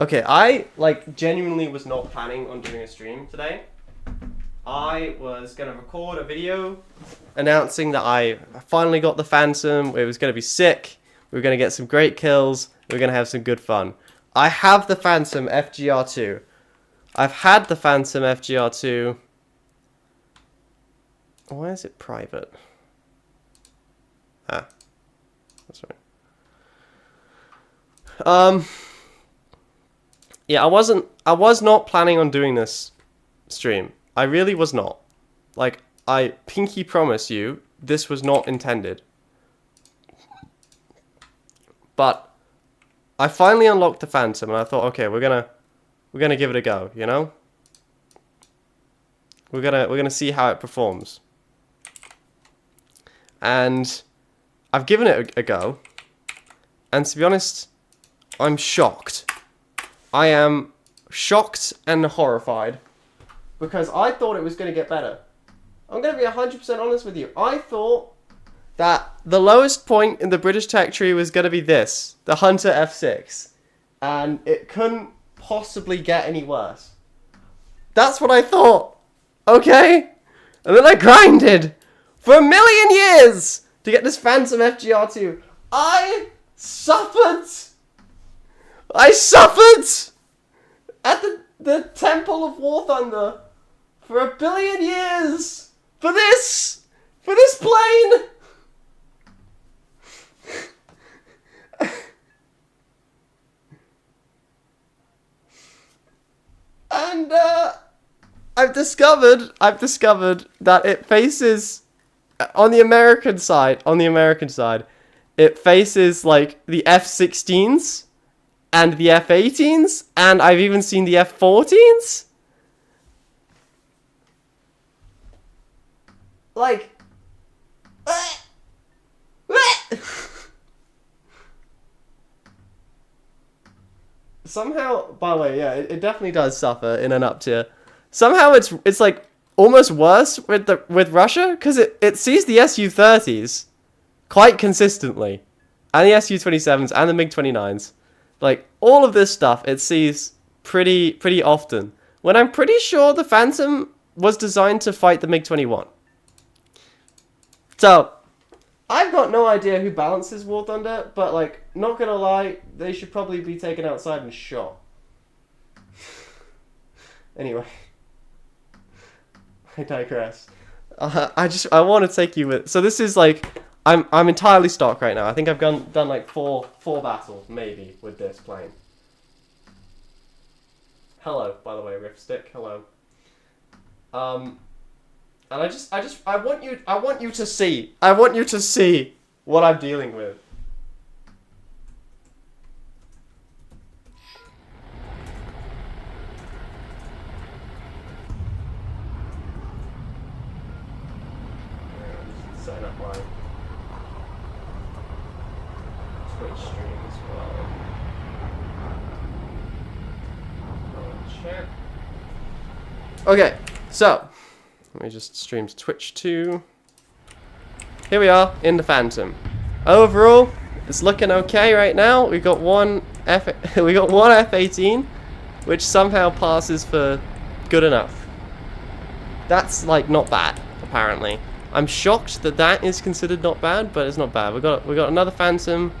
Okay, I like genuinely was not planning on doing a stream today. I was gonna record a video announcing that I finally got the Phantom. It was gonna be sick. We were gonna get some great kills. We were gonna have some good fun. I have the Phantom FGR2. I've had the Phantom FGR2. Why is it private? Ah, that's right. Yeah, I was not planning on doing this stream. I really was not. Like, I pinky promise you, this was not intended. But I finally unlocked the Phantom and I thought, okay, we're gonna give it a go, you know? We're gonna see how it performs. And I've given it a go. And to be honest, I'm shocked. I am shocked and horrified because I thought it was going to get better. I'm going to be 100% honest with you. I thought that the lowest point in the British tech tree was going to be this, the Hunter F6. And it couldn't possibly get any worse. That's what I thought. Okay? And then I grinded for 1,000,000 years to get this Phantom FGR2. I suffered at the Temple of War Thunder for 1,000,000,000 years for this plane. And I've discovered that it faces on the American side, it faces like the F-16s and the F-18s, and I've even seen the F-14s. Like, somehow, by the way, yeah, it definitely does suffer in an up tier. Somehow it's like almost worse with Russia, because it sees the Su-30s quite consistently, and the Su-27s and the MiG-29s. Like, all of this stuff it sees pretty often. When I'm pretty sure the Phantom was designed to fight the MiG-21. So, I've got no idea who balances War Thunder, but like, not gonna lie, they should probably be taken outside and shot. Anyway. I digress. I want to take you with... So this is like... I'm entirely stock right now. I think I've done like four battles, maybe, with this plane. Hello, by the way, Riftstick. Hello. And I want you to see. I want you to see what I'm dealing with. Setting up my Twitch stream as well. Check. Okay, so let me just stream to Twitch 2. Here we are in the Phantom. Overall, it's looking okay right now. We got one F-18, which somehow passes for good enough. That's like not bad, apparently. I'm shocked that is considered not bad, but it's not bad. We got another Phantom,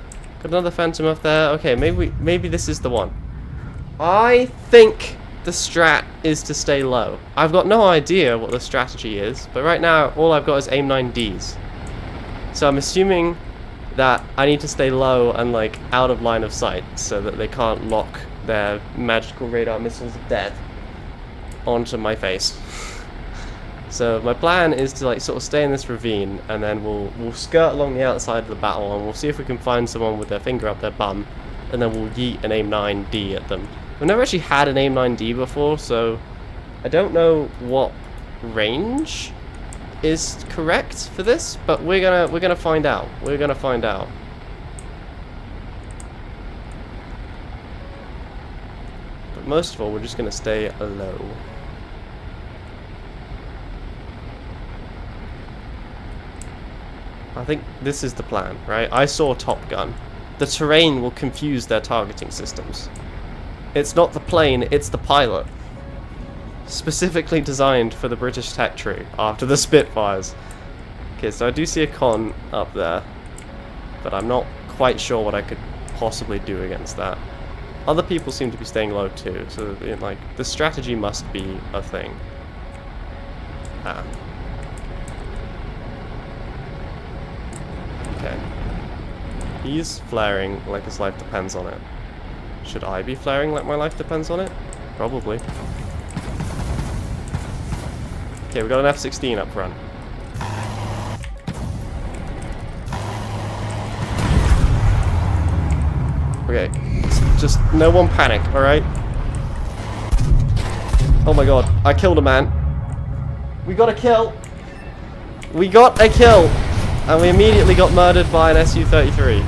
up there. Okay, maybe this is the one. I think the strat is to stay low. I've got no idea what the strategy is, but right now all I've got is aim 9Ds. So I'm assuming that I need to stay low and like out of line of sight so that they can't lock their magical radar missiles of death onto my face. So my plan is to like sort of stay in this ravine, and then we'll skirt along the outside of the battle, and we'll see if we can find someone with their finger up their bum, and then we'll yeet an aim 9D at them. We've never actually had an aim 9D before, so I don't know what range is correct for this, but we're gonna find out. We're gonna find out. But most of all, we're just gonna stay low. I think this is the plan, right? I saw Top Gun. The terrain will confuse their targeting systems. It's not the plane, it's the pilot. Specifically designed for the British tech tree after the Spitfires. Okay, so I do see a con up there, but I'm not quite sure what I could possibly do against that. Other people seem to be staying low too, so like the strategy must be a thing. Ah. Okay. He's flaring like his life depends on it. Should I be flaring like my life depends on it? Probably. Okay, we got an F-16 up front. Okay, just no one panic, alright? Oh my god, I killed a man. We got a kill. We got a kill. And we immediately got murdered by an Su-33.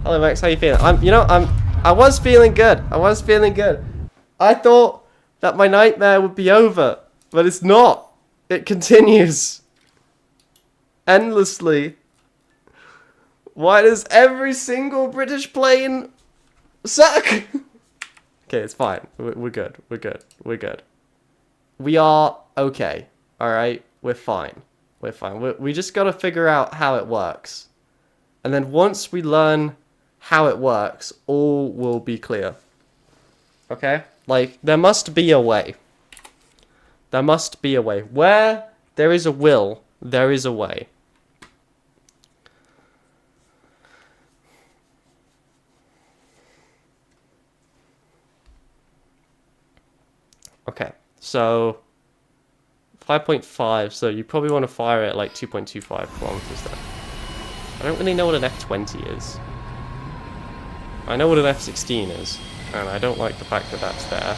Hello Max, how you feeling? I was feeling good. I was feeling good. I thought that my nightmare would be over, but it's not. It continues. Endlessly. Why does every single British plane suck? Okay, it's fine. We're good. We're good. We're good. We are okay. Alright? We're fine. We're fine. We just gotta figure out how it works. And then once we learn how it works, all will be clear. Okay? Like, there must be a way. There must be a way. Where there is a will, there is a way. Okay, so 5.5, so you probably want to fire it at like 2.25 kilometers there. I don't really know what an F-20 is. I know what an F-16 is, and I don't like the fact that that's there.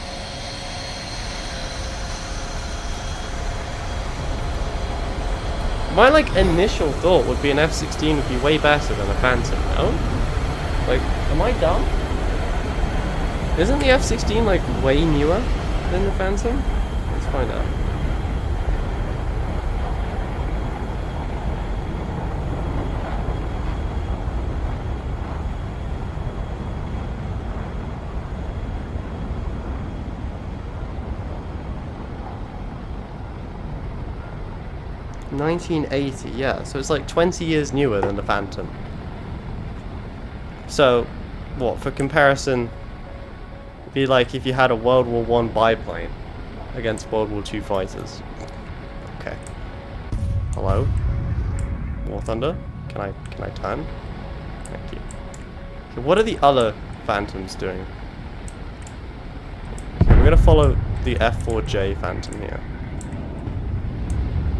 My like initial thought would be an F-16 would be way better than a Phantom, no? Like, am I dumb? Isn't the F-16 like way newer than the Phantom? Let's find out. $1980, yeah, so it's like 20 years newer than the Phantom. So, what, for comparison, it'd be like if you had a World War I biplane against World War II fighters. Okay. Hello? War Thunder? Can I turn? Thank you. Okay, what are the other Phantoms doing? Okay, we're gonna follow the F4J Phantom here.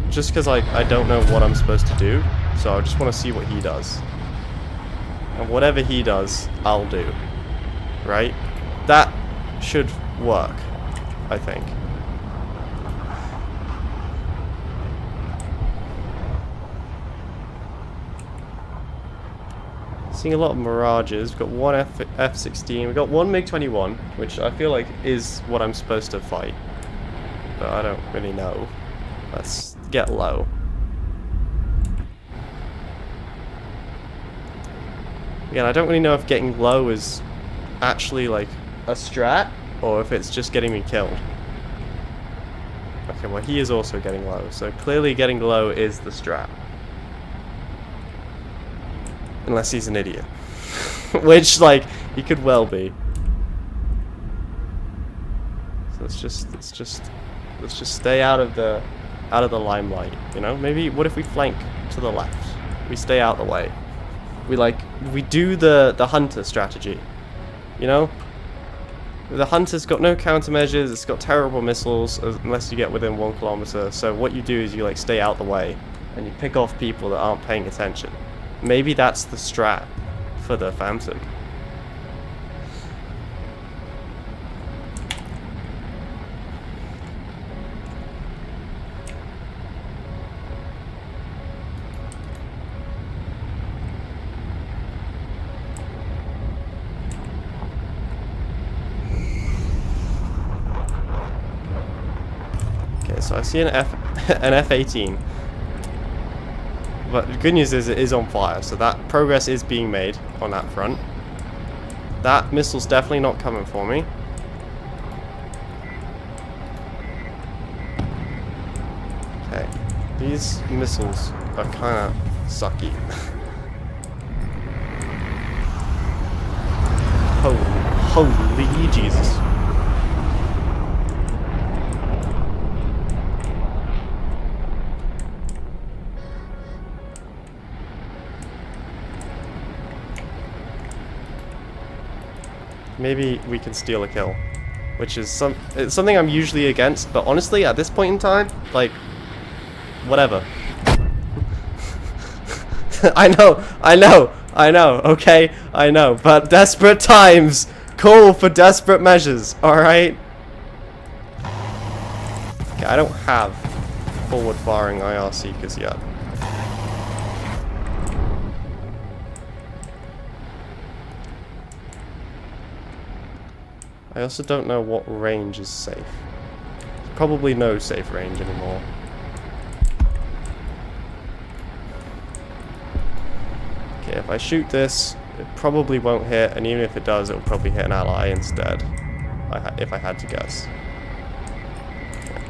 Just because I don't know what I'm supposed to do, so I just want to see what he does. And whatever he does, I'll do. Right? That should work, I think. Seeing a lot of Mirages. We've got one F-16. We've got one MiG-21, which I feel like is what I'm supposed to fight. But I don't really know. Let's get low. Again, I don't really know if getting low is actually like a strat or if it's just getting me killed. Okay, well he is also getting low, so clearly getting low is the strat. Unless he's an idiot. Which, like, he could well be. So let's just stay out of the limelight, you know? Maybe, what if we flank to the left? We stay out the way. We do the hunter strategy, you know? The hunter's got no countermeasures, it's got terrible missiles, unless you get within 1 kilometer, so what you do is you, like, stay out the way, and you pick off people that aren't paying attention. Maybe that's the strat for the Phantom. Okay, so I see an F-18. But the good news is it is on fire, so that progress is being made on that front. That missile's definitely not coming for me. Okay. These missiles are kind of sucky. Holy Jesus. Maybe we can steal a kill, which is it's something I'm usually against, but honestly, at this point in time, like, whatever. I know, okay, I know, but desperate times call for desperate measures, alright? Okay, I don't have forward-firing IR seekers yet. I also don't know what range is safe. There's probably no safe range anymore. Okay, if I shoot this, it probably won't hit, and even if it does, it will probably hit an ally instead. If I had to guess. Okay.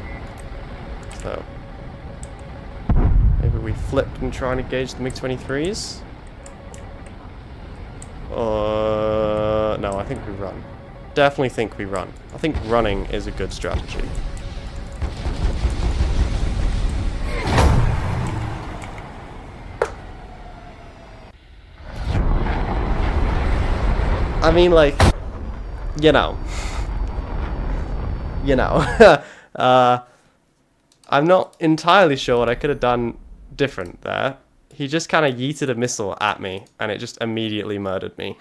So, maybe we flip and try and engage the MiG-23s? No, I think we run. Definitely think we run. I think running is a good strategy. I mean, like, you know, I'm not entirely sure what I could have done different there. He just kind of yeeted a missile at me, and it just immediately murdered me.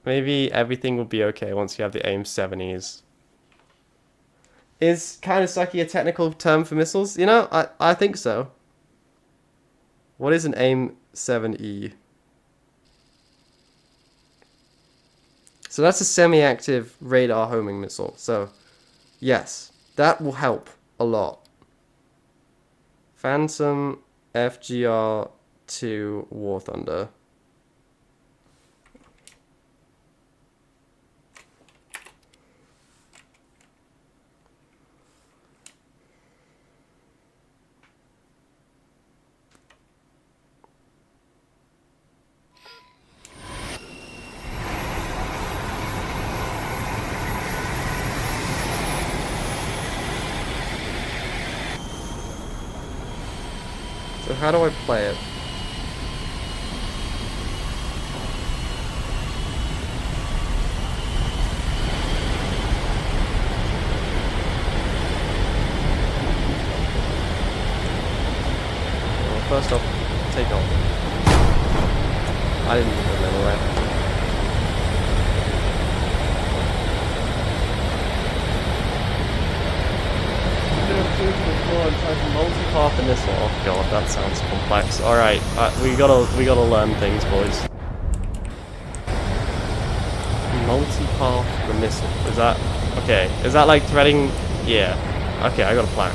Maybe everything will be okay once you have the AIM 70s. Is kind of sucky a technical term for missiles? You know, I think so. What is an AIM 7E? So that's a semi-active radar homing missile. So, yes, that will help a lot. Phantom FGR-2 War Thunder. So how do I play it? Well, first off, take off. I didn't move them anywhere. Multi-path missile. Oh god, that sounds complex. Alright, we gotta learn things, boys. Multi-path the missile. Is that okay? Is that like threading? Yeah. Okay, I got a plan.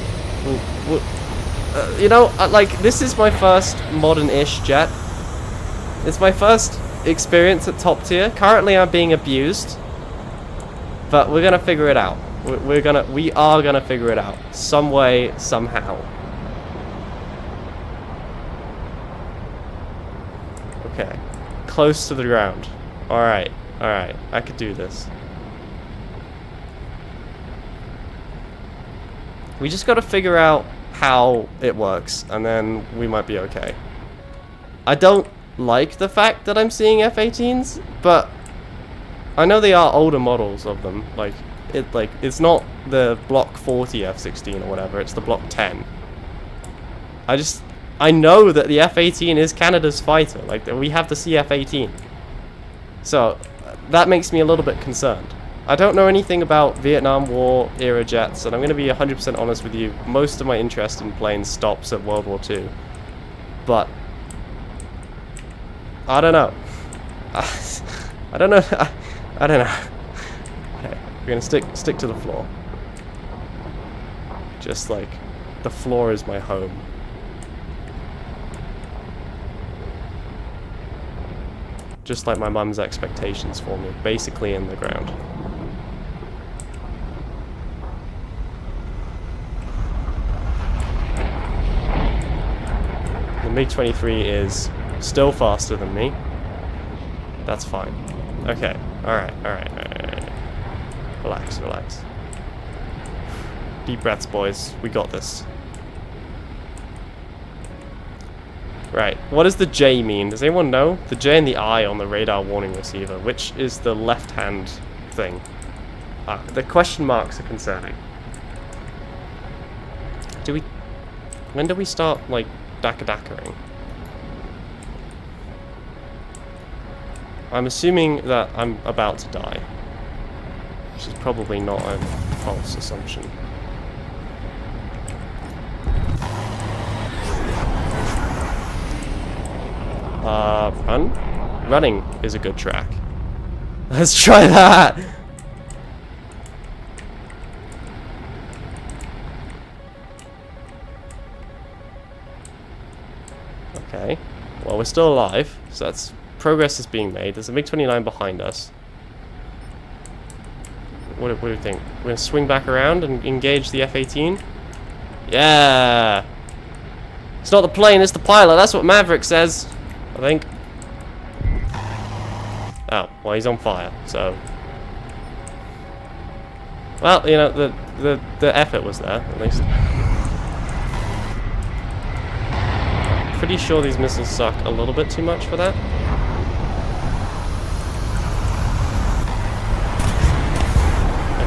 You know, like, this is my first modern-ish jet. It's my first experience at top tier. Currently, I'm being abused, but we're gonna figure it out. We are gonna figure it out some way, somehow. Okay, close to the ground. All right, I could do this. We just got to figure out how it works, and then we might be okay. I don't like the fact that I'm seeing F-18s, but I know they are older models of them. It's not the Block 40 F-16 or whatever, it's the Block 10. I know that the F-18 is Canada's fighter, like, we have the CF-18. So, that makes me a little bit concerned. I don't know anything about Vietnam War era jets, and I'm going to be 100% honest with you, most of my interest in planes stops at World War II. But, I don't know. I don't know. I don't know. Okay, we're gonna stick to the floor. Just like, the floor is my home. Just like my mum's expectations for me, basically in the ground. The MiG-23 is still faster than me. That's fine. Okay, alright. Relax, relax. Deep breaths, boys. We got this. Right, what does the J mean? Does anyone know? The J and the I on the radar warning receiver. Which is the left-hand thing? Ah, the question marks are concerning. When do we start, like, dakka-dakkering? I'm assuming that I'm about to die. Which is probably not a false assumption. Run? Running is a good track. Let's try that! Okay. Well, we're still alive, so that's... Progress is being made. There's a MiG-29 behind us. What do you think? We're gonna swing back around and engage the F-18? Yeah! It's not the plane, it's the pilot. That's what Maverick says, I think. Oh, well, he's on fire, so... Well, you know, the effort was there, at least. Pretty sure these missiles suck a little bit too much for that.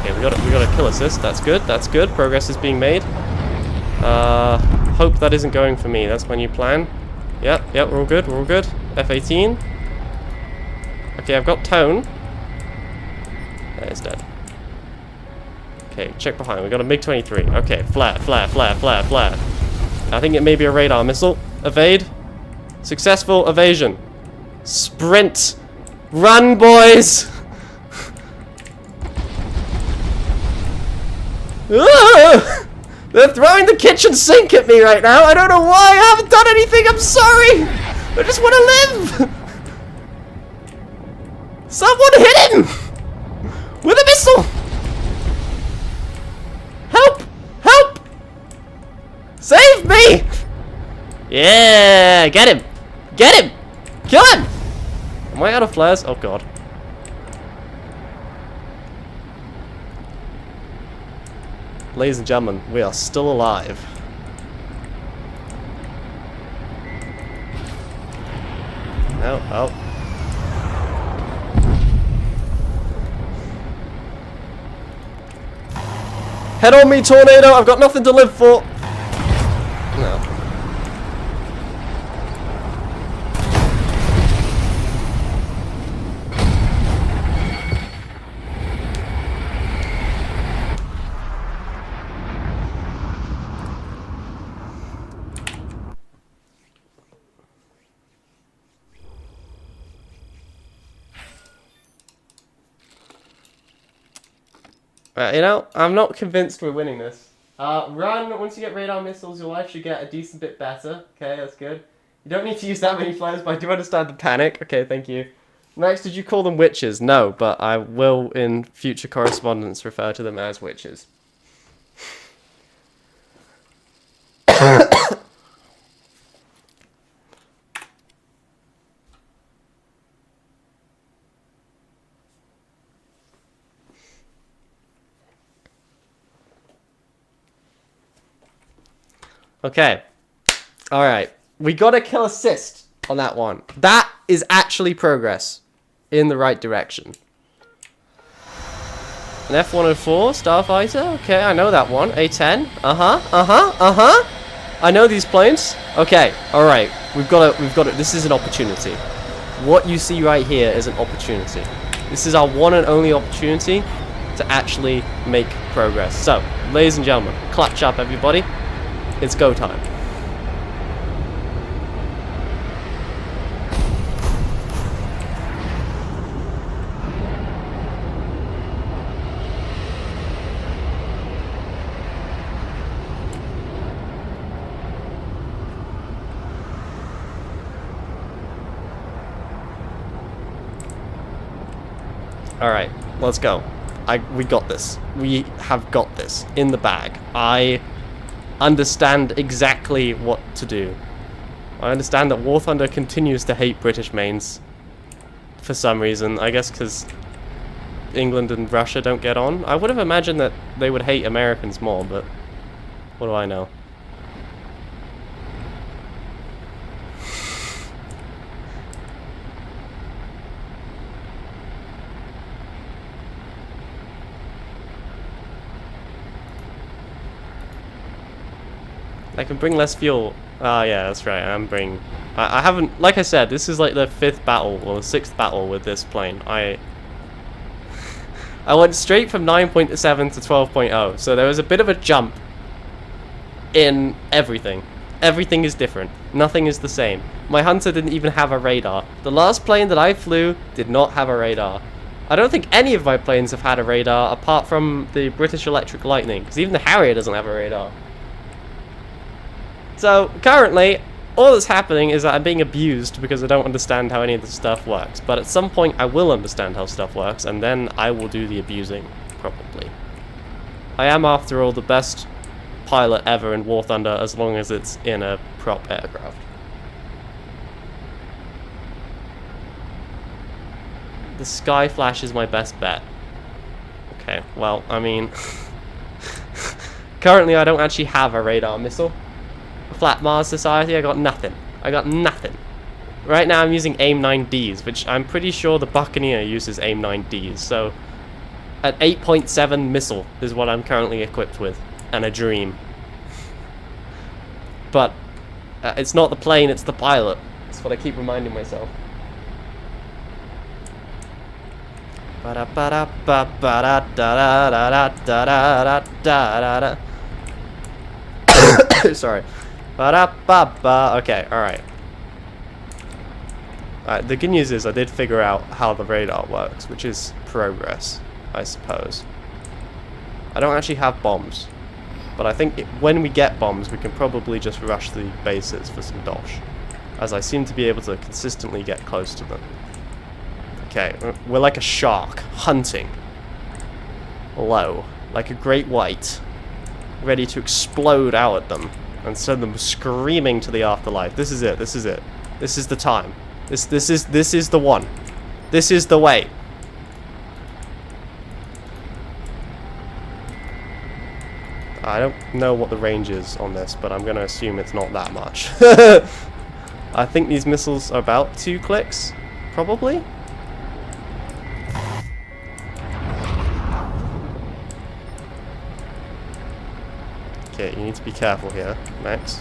Okay, we got a kill assist. That's good. That's good. Progress is being made. Hope that isn't going for me. That's my new plan. Yep, we're all good. We're all good. F-18. Okay, I've got tone. That is dead. Okay, check behind. We got a MiG-23. Okay, flare. I think it may be a radar missile. Evade. Successful evasion. Sprint. Run, boys! They're throwing the kitchen sink at me right now. I don't know why. I haven't done anything. I'm sorry. I just want to live. Someone hit him with a missile. Help! Help! Save me! Yeah, get him! Get him! Kill him! Am I out of flares? Oh god. Ladies and gentlemen, we are still alive. Oh. Head on me, tornado! I've got nothing to live for! No. You know, I'm not convinced we're winning this. Run. Once you get radar missiles, your life should get a decent bit better. Okay, that's good. You don't need to use that many flares, but I do understand the panic. Okay, thank you. Max, did you call them witches? No, but I will in future correspondence refer to them as witches. Okay. Alright. We got a kill assist on that one. That is actually progress in the right direction. An F-104 Starfighter? Okay, I know that one. A-10. I know these planes. Okay, alright. We've got it. This is an opportunity. What you see right here is an opportunity. This is our one and only opportunity to actually make progress. So, ladies and gentlemen, clutch up everybody. It's go time. Alright, let's go. We got this. We have got this in the bag. I understand exactly what to do. I understand that War Thunder continues to hate British mains for some reason. I guess because England and Russia don't get on. I would have imagined that they would hate Americans more, but what do I know? I can bring less fuel. Ah, yeah, that's right. I'm bringing. I haven't. Like I said, this is like the 5th battle or the 6th battle with this plane. I went straight from 9.7 to 12.0, so there was a bit of a jump in everything. Everything is different. Nothing is the same. My Hunter didn't even have a radar. The last plane that I flew did not have a radar. I don't think any of my planes have had a radar apart from the British Electric Lightning, because even the Harrier doesn't have a radar. So, currently, all that's happening is that I'm being abused because I don't understand how any of this stuff works. But at some point, I will understand how stuff works, and then I will do the abusing, probably. I am, after all, the best pilot ever in War Thunder, as long as it's in a prop aircraft. The Sky Flash is my best bet. Okay, well, I mean... currently, I don't actually have a radar missile. Flat Mars Society, I got nothing. I got nothing. Right now I'm using AIM-9Ds, which I'm pretty sure the Buccaneer uses AIM-9Ds, so an 8.7 missile is what I'm currently equipped with, and a dream. But it's not the plane, it's the pilot. That's what I keep reminding myself. Sorry. Okay, alright. The good news is I did figure out how the radar works, which is progress, I suppose. I don't actually have bombs, but I think when we get bombs, we can probably just rush the bases for some dosh, as I seem to be able to consistently get close to them. Okay, we're like a shark, hunting. Low, like a great white, ready to explode out at them and send them screaming to the afterlife. This is it. This is it. This is the time. This is the one. This is the way. I don't know what the range is on this, but I'm going to assume it's not that much. I think these missiles are about 2 clicks, probably. Okay, you need to be careful here, Max.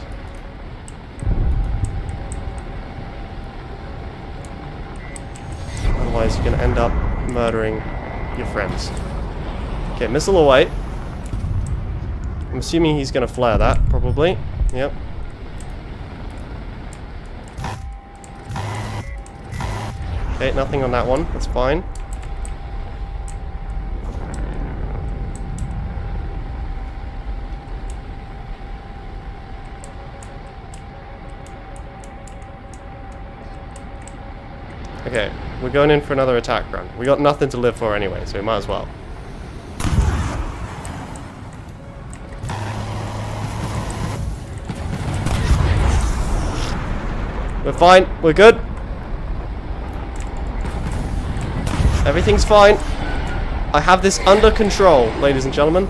Otherwise you're going to end up murdering your friends. Okay, missile away. I'm assuming he's going to flare that, probably. Yep. Okay, nothing on that one. That's fine. Okay, we're going in for another attack run. We got nothing to live for anyway, so we might as well. We're fine. We're good. Everything's fine. I have this under control, ladies and gentlemen.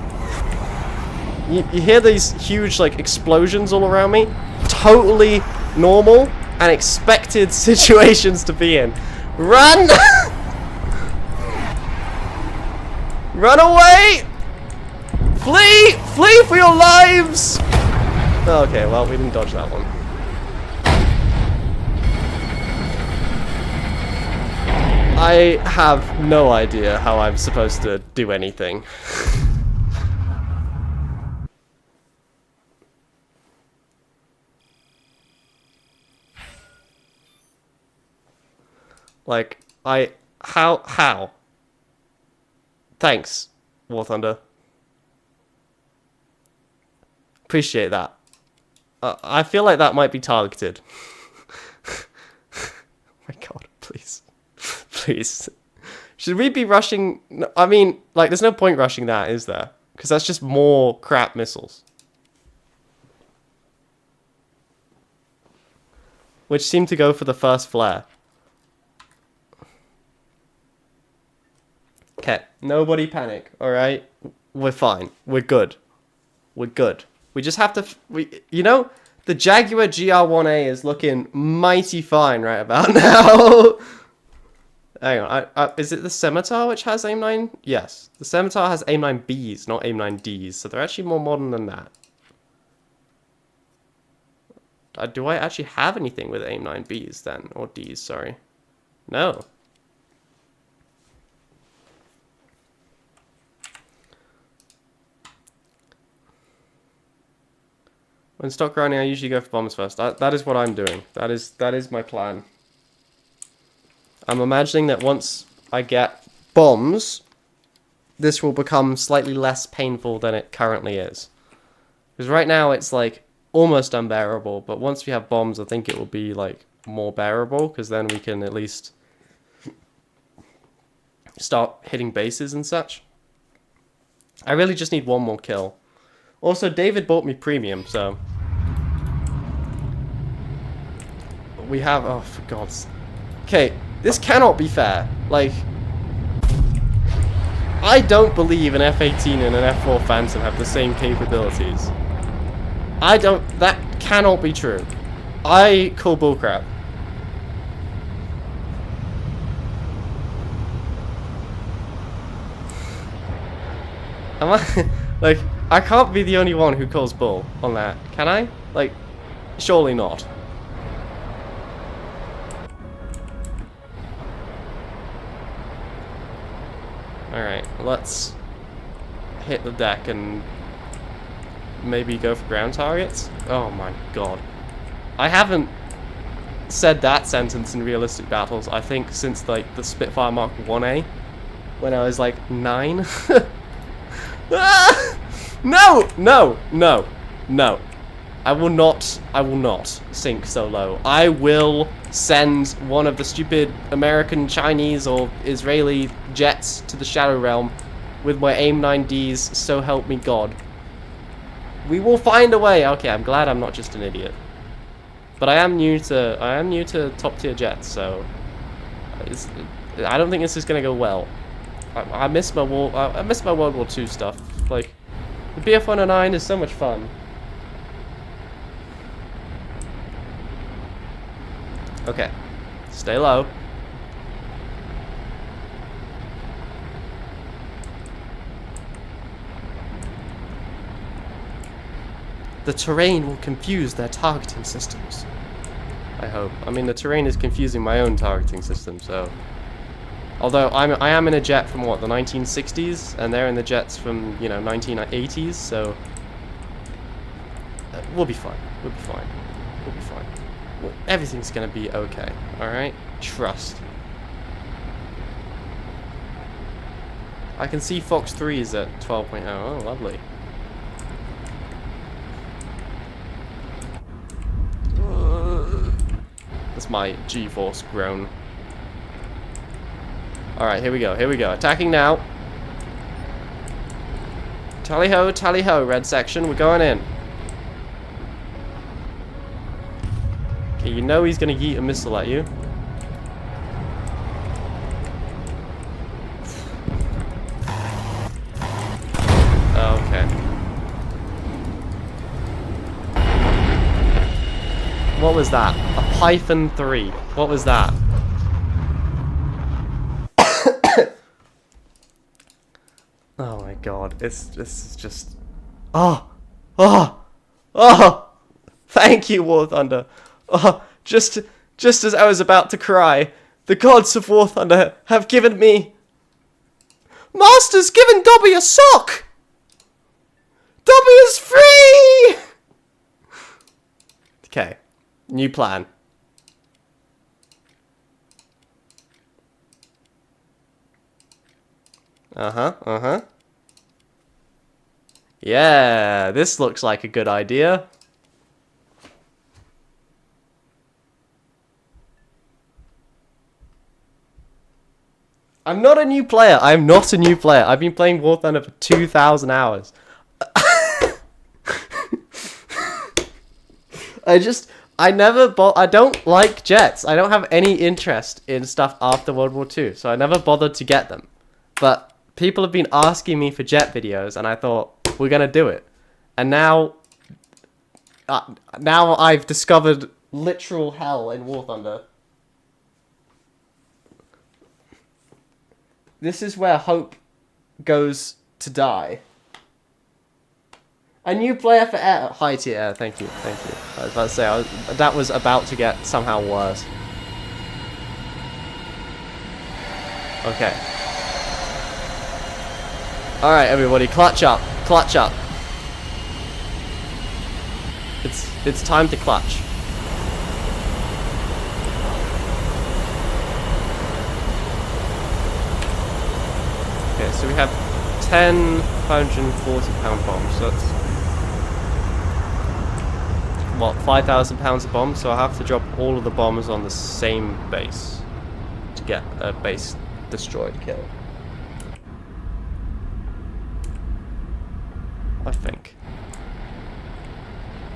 You hear these huge, like, explosions all around me? Totally normal and expected situations to be in. Run! Run away! Flee! Flee for your lives! Okay, well, we didn't dodge that one. I have no idea how I'm supposed to do anything. Like, how? Thanks, War Thunder. Appreciate that. I feel like that might be targeted. Oh my god, please. Please. Should we be rushing? I mean, like, there's no point rushing that, is there? Because that's just more crap missiles. Which seem to go for the first flare. Okay, nobody panic, alright? We're fine. We're good. We're good. We just have to... you know, the Jaguar GR1A is looking mighty fine right about now. Hang on, is it the Scimitar which has aim 9? Yes. The Scimitar has aim 9Bs, not aim 9Ds, so they're actually more modern than that. Do I actually have anything with aim 9Bs then? Or Ds, sorry. No. When stock running, I usually go for bombs first. That is what I'm doing. That is my plan. I'm imagining that once I get bombs, this will become slightly less painful than it currently is. Because right now it's like almost unbearable, but once we have bombs, I think it will be like more bearable, because then we can at least start hitting bases and such. I really just need one more kill. Also, David bought me premium, so we have... oh, for God's... okay, this cannot be fair. Like, I don't believe an F-18 and an F-4 Phantom have the same capabilities. I don't... that cannot be true. I call bullcrap. Am I... like, I can't be the only one who calls bull on that, can I? Like, surely not. Alright, let's hit the deck and maybe go for ground targets. Oh my god. I haven't said that sentence in realistic battles, I think, since, like, the Spitfire Mark 1A, when I was, like, 9. Ah! No! No! No! No. I will not sink so low. I will send one of the stupid American, Chinese, or Israeli jets to the Shadow Realm with my aim 9Ds, so help me God. We will find a way. Okay, I'm glad I'm not just an idiot. But I am new to top tier jets, so I don't think this is gonna go well. I miss my World War II stuff. Like, the BF-109 is so much fun. Okay, stay low. The terrain will confuse their targeting systems. I hope. I mean, the terrain is confusing my own targeting system, so... although I am in a jet from, what, the 1960s, and they're in the jets from, you know, 1980s, so... we'll be fine. We'll be fine. We'll be fine. Well, everything's gonna be okay, alright? Trust. I can see Fox 3's at 12.0. Oh, lovely. That's my G-force groan. Alright, here we go, here we go. Attacking now. Tally-ho, red section. We're going in. Okay, you know he's gonna yeet a missile at you. Okay. What was that? A Python 3. What was that? Oh my god, this is just... oh! Thank you, War Thunder. Oh, just as I was about to cry, the gods of War Thunder have given me... Master's given Dobby a sock! Dobby is free! Okay, new plan. Yeah, this looks like a good idea. I'm not a new player. I'm not a new player. I've been playing War Thunder for 2,000 hours. I don't like jets. I don't have any interest in stuff after World War II, so I never bothered to get them. But people have been asking me for jet videos, and I thought, we're gonna do it. And now I've discovered literal hell in War Thunder. This is where hope goes to die. A new player for air. Hi, Air. Thank you. Thank you. I was about to say, that was about to get somehow worse. Okay. Alright, everybody. Clutch up. Clutch up. It's time to clutch. Okay, so we have 10 £140 bombs. So that's what, 5,000 pounds of bombs, so I have to drop all of the bombs on the same base to get a base destroyed, killed. I think.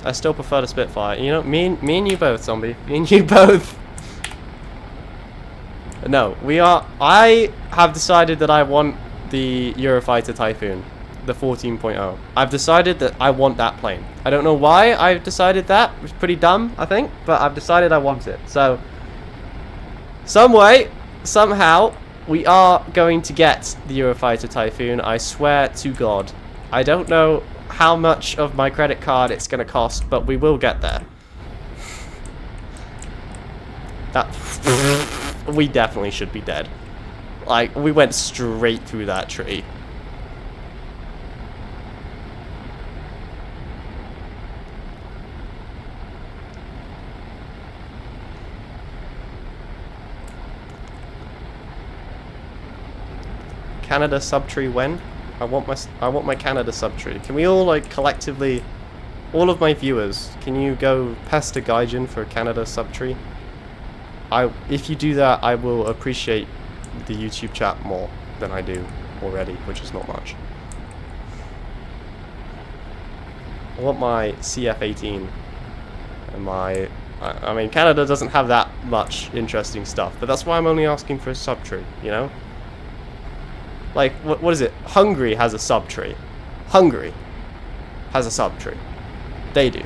I still prefer the Spitfire. You know, me and you both, zombie. Me and you both. No, I have decided that I want the Eurofighter Typhoon. The 14.0. I've decided that I want that plane. I don't know why I've decided that. It's pretty dumb, I think, but I've decided I want it. So, some way, somehow, we are going to get the Eurofighter Typhoon. I swear to God. I don't know how much of my credit card it's going to cost, but we will get there. We definitely should be dead. Like, we went straight through that tree. Canada subtree when? I want my Canada subtree. Can we all, like, collectively, all of my viewers, can you go pester Gaijin for a Canada subtree? If you do that, I will appreciate the YouTube chat more than I do already, which is not much. I want my CF-18 and my... I mean, Canada doesn't have that much interesting stuff, but that's why I'm only asking for a subtree, you know? Like, what is it? Hungary has a subtree. Hungary has a subtree. They do.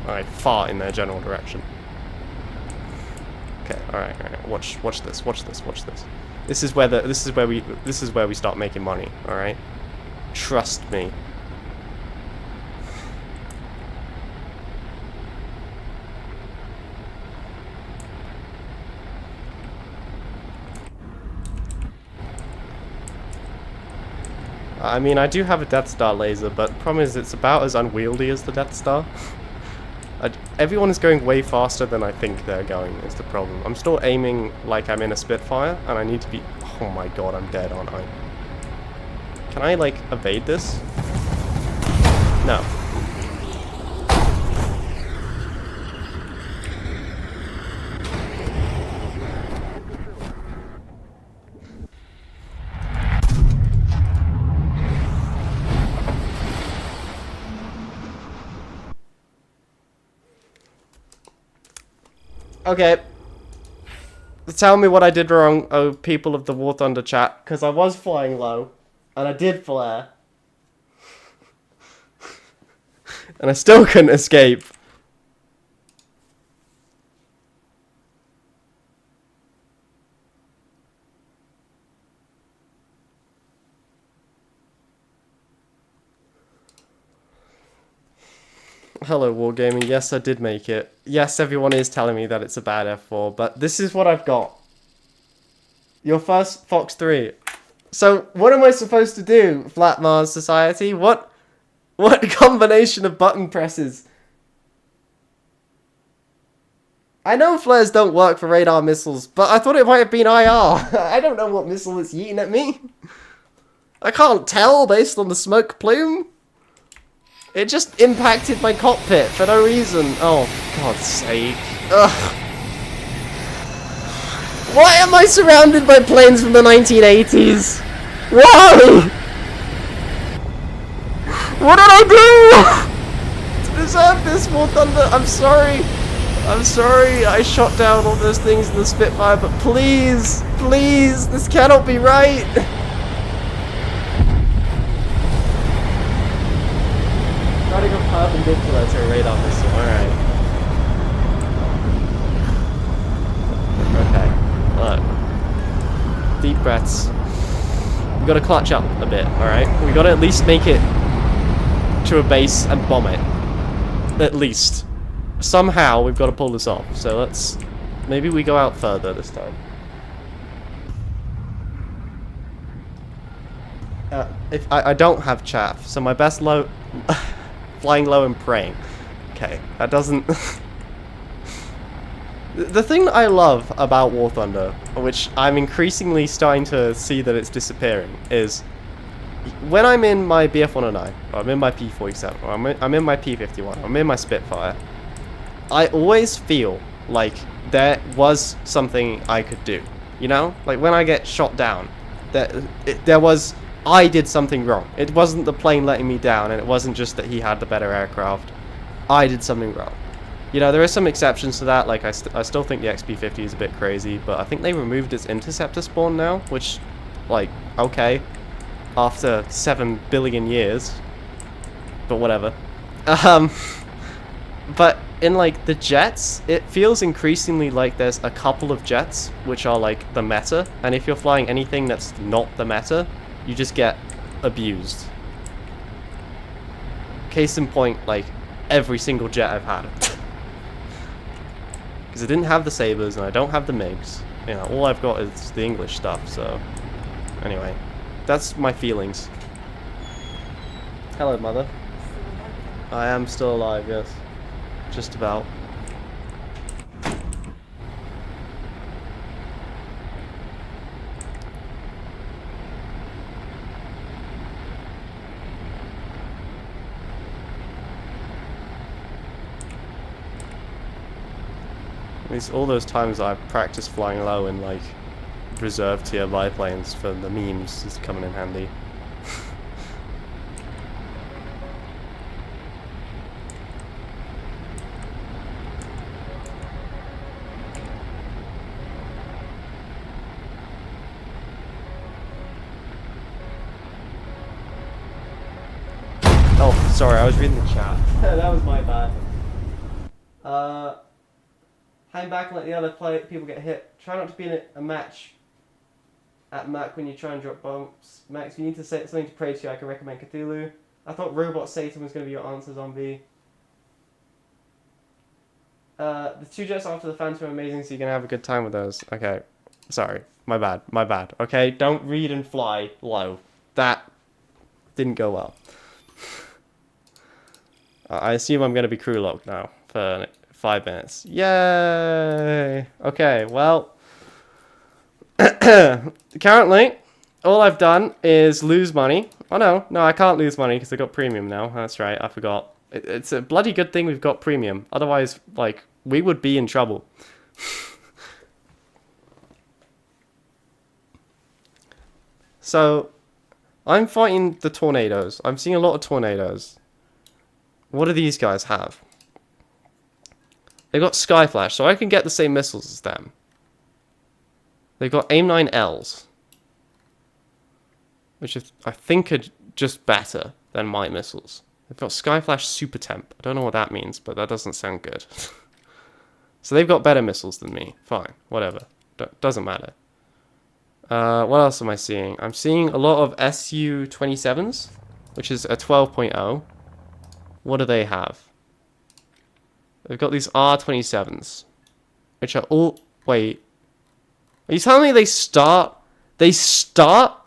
I fart in their general direction. Okay, alright. Watch this. This is where we start making money, alright? Trust me. I mean, I do have a Death Star laser, but the problem is it's about as unwieldy as the Death Star. Everyone is going way faster than I think they're going, is the problem. I'm still aiming like I'm in a Spitfire, and I need to be... Oh my god, I'm dead, aren't I? Can I, like, evade this? No. Okay. Tell me what I did wrong, oh people of the War Thunder chat, because I was flying low, and I did flare. And I still couldn't escape. Hello, Wargaming. Yes, I did make it. Yes, everyone is telling me that it's a bad F4, but this is what I've got. Your first Fox 3. So, what am I supposed to do, Flat Mars Society? What combination of button presses? I know flares don't work for radar missiles, but I thought it might have been IR. I don't know what missile is yeeting at me. I can't tell based on the smoke plume. It just impacted my cockpit for no reason. Oh, God's sake. Ugh. Why am I surrounded by planes from the 1980s? Why? What did I do to deserve this, War Thunder? I'm sorry. I'm sorry I shot down all those things in the Spitfire, but please, please, this cannot be right. Try to go perpendicular to a radar missile, alright. Okay, look. Deep breaths. We gotta clutch up a bit, alright? We gotta at least make it to a base and bomb it. At least. Somehow we've got to pull this off. So let's... maybe we go out further this time. If I don't have chaff, so my best low... flying low and praying. Okay, that doesn't... The thing that I love about War Thunder, which I'm increasingly starting to see that it's disappearing, is... when I'm in my BF-109, or I'm in my P-47, or I'm in my P-51, or I'm in my Spitfire, I always feel like there was something I could do, you know? Like when I get shot down, I did something wrong. It wasn't the plane letting me down, and it wasn't just that he had the better aircraft. I did something wrong. You know, there are some exceptions to that, like I still think the XP-50 is a bit crazy, but I think they removed its interceptor spawn now, which, like, okay, after 7 billion years, but whatever. But in like the jets, it feels increasingly like there's a couple of jets which are like the meta, and if you're flying anything that's not the meta, you just get abused. Case in point, like every single jet I've had. Because I didn't have the Sabres and I don't have the MiGs. You know, all I've got is the English stuff, so... anyway, that's my feelings. Hello, mother. I am still alive, yes. Just about. At least all those times I've practiced flying low in like reserve tier biplanes for the memes is coming in handy. Oh, sorry, I was reading the chat. That was my bad. Hang back and let the other people get hit. Try not to be in a match at Mac when you try and drop bombs. Max, you need to say something to pray to. I can recommend Cthulhu. I thought Robot Satan was going to be your answer, Zombie. The 2 jets after the Phantom are amazing, so you can have a good time with those. Okay. Sorry. My bad. My bad. Okay? Don't read and fly low. That didn't go well. I assume I'm going to be crew locked now for 5 minutes. Yay! Okay, well... currently, all I've done is lose money. Oh no, I can't lose money because I got premium now. That's right, I forgot. It's a bloody good thing we've got premium. Otherwise, like, we would be in trouble. So, I'm fighting the tornadoes. I'm seeing a lot of tornadoes. What do these guys have? They've got Skyflash, so I can get the same missiles as them. They've got AIM-9Ls, which I think are just better than my missiles. They've got Skyflash Super Temp. I don't know what that means, but that doesn't sound good. So they've got better missiles than me. Fine, whatever. Doesn't matter. What else am I seeing? I'm seeing a lot of Su-27s, which is a 12.0. What do they have? They've got these R-27s, which are all... wait. Are you telling me they start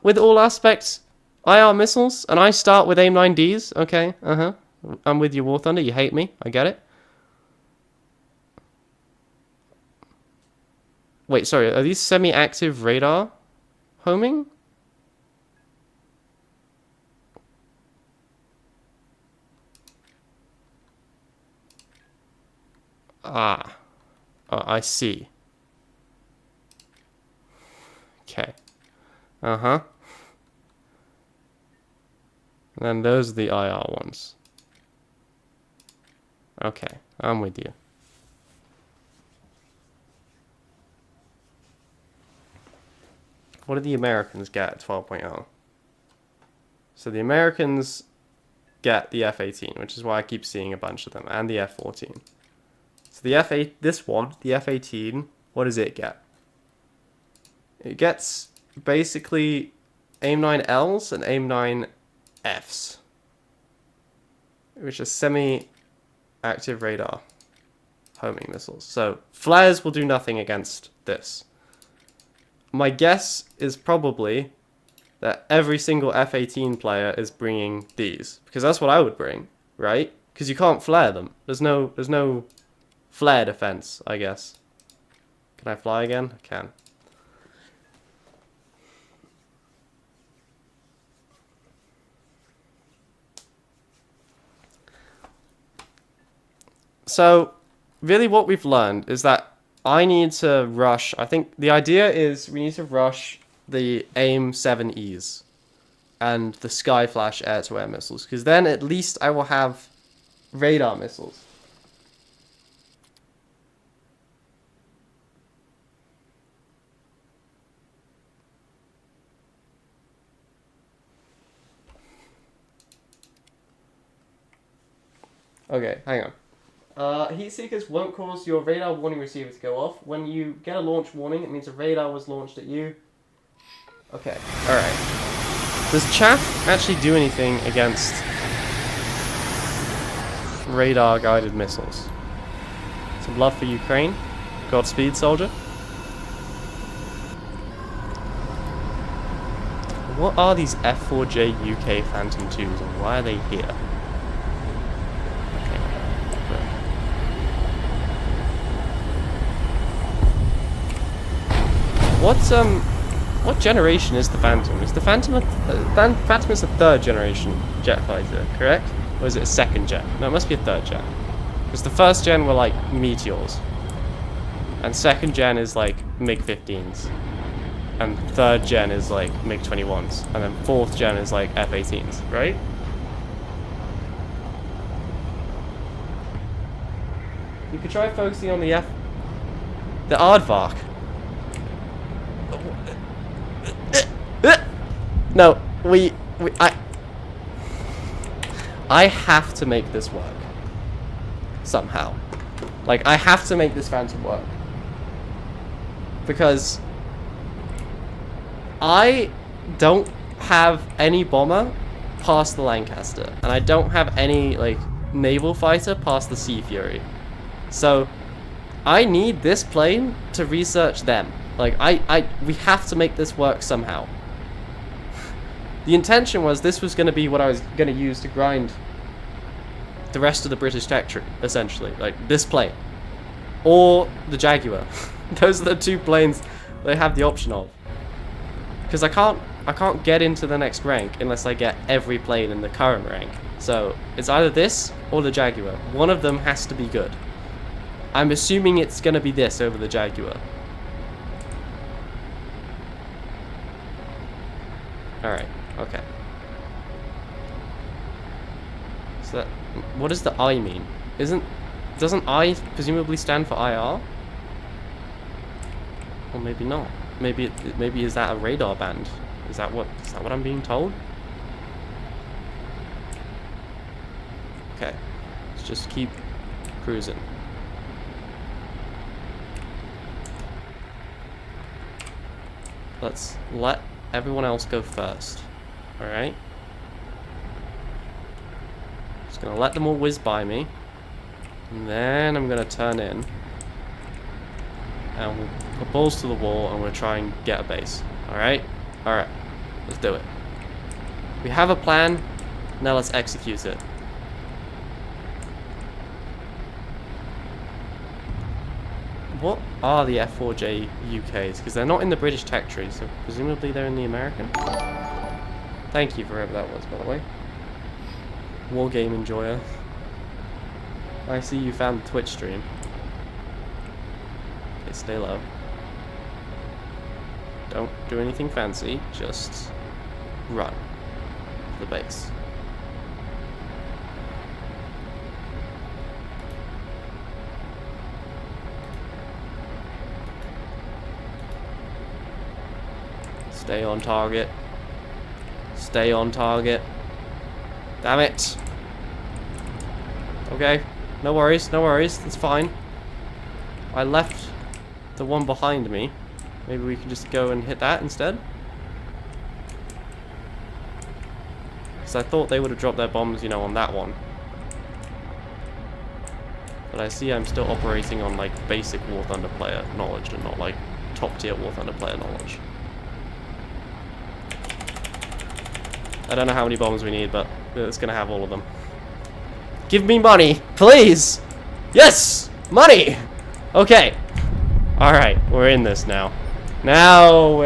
with all aspects IR missiles, and I start with AIM-9Ds? Okay, I'm with you, War Thunder. You hate me. I get it. Wait, sorry. Are these semi-active radar homing? Ah. I see. Okay. Uh-huh. And then those are the IR ones. Okay, I'm with you. What did the Americans get at 12.0? So the Americans get the F-18, which is why I keep seeing a bunch of them, and the F-14. So the F-8, this one, the F-18, what does it get? It gets basically AIM-9Ls and AIM-9Fs, which are semi-active radar homing missiles. So flares will do nothing against this. My guess is probably that every single F-18 player is bringing these, because that's what I would bring, right? Because you can't flare them. There's no flare defense, I guess. Can I fly again? I can. So, really what we've learned is that I need to rush. I think the idea is we need to rush the AIM-7Es and the Skyflash air-to-air missiles, because then at least I will have radar missiles. Okay, hang on. Heat seekers won't cause your radar warning receiver to go off. When you get a launch warning, it means a radar was launched at you. Okay, alright. Does chaff actually do anything against radar-guided missiles? Some love for Ukraine. Godspeed, soldier. What are these F4J UK Phantom 2s and why are they here? What generation is the Phantom? Is the Phantom Phantom is a third generation jet fighter, correct? Or is it a second gen? No, it must be a third gen. Because the first gen were like Meteors. And second gen is like MiG-15s. And third gen is like MiG-21s. And then fourth gen is like F-18s, right? You could try focusing on the Aardvark. No, I have to make this work. Somehow. Like, I have to make this Phantom work. Because I don't have any bomber past the Lancaster. And I don't have any, like, naval fighter past the Sea Fury. So, I need this plane to research them. Like, we have to make this work somehow. The intention was this was going to be what I was going to use to grind the rest of the British territory, essentially. Like, this plane. Or the Jaguar. Those are the two planes they have the option of. Because I can't get into the next rank unless I get every plane in the current rank. So, it's either this or the Jaguar. One of them has to be good. I'm assuming it's going to be this over the Jaguar. Alright, okay. So that, what does the I mean? Doesn't I presumably stand for IR? Or maybe not. Maybe is that a radar band? Is that what I'm being told? Okay. Let's just keep cruising. Let's let everyone else go first. Alright? Just gonna let them all whiz by me. And then I'm gonna turn in. And we'll put balls to the wall and we'll try and get a base. Alright? Alright. Let's do it. We have a plan. Now let's execute it. What are the F4J UKs? Because they're not in the British territory, so presumably they're in the American. Thank you for whoever that was, by the way. War game enjoyer. I see you found the Twitch stream. Okay, stay low. Don't do anything fancy, just run to the base. Stay on target. Stay on target. Damn it. Okay. No worries, no worries. That's fine. I left the one behind me. Maybe we can just go and hit that instead. Because I thought they would have dropped their bombs, you know, on that one. But I see I'm still operating on, like, basic War Thunder player knowledge and not, like, top-tier War Thunder player knowledge. I don't know how many bombs we need, but it's gonna have all of them. Give me money, please! Yes! Money! Okay. Alright, we're in this now. Now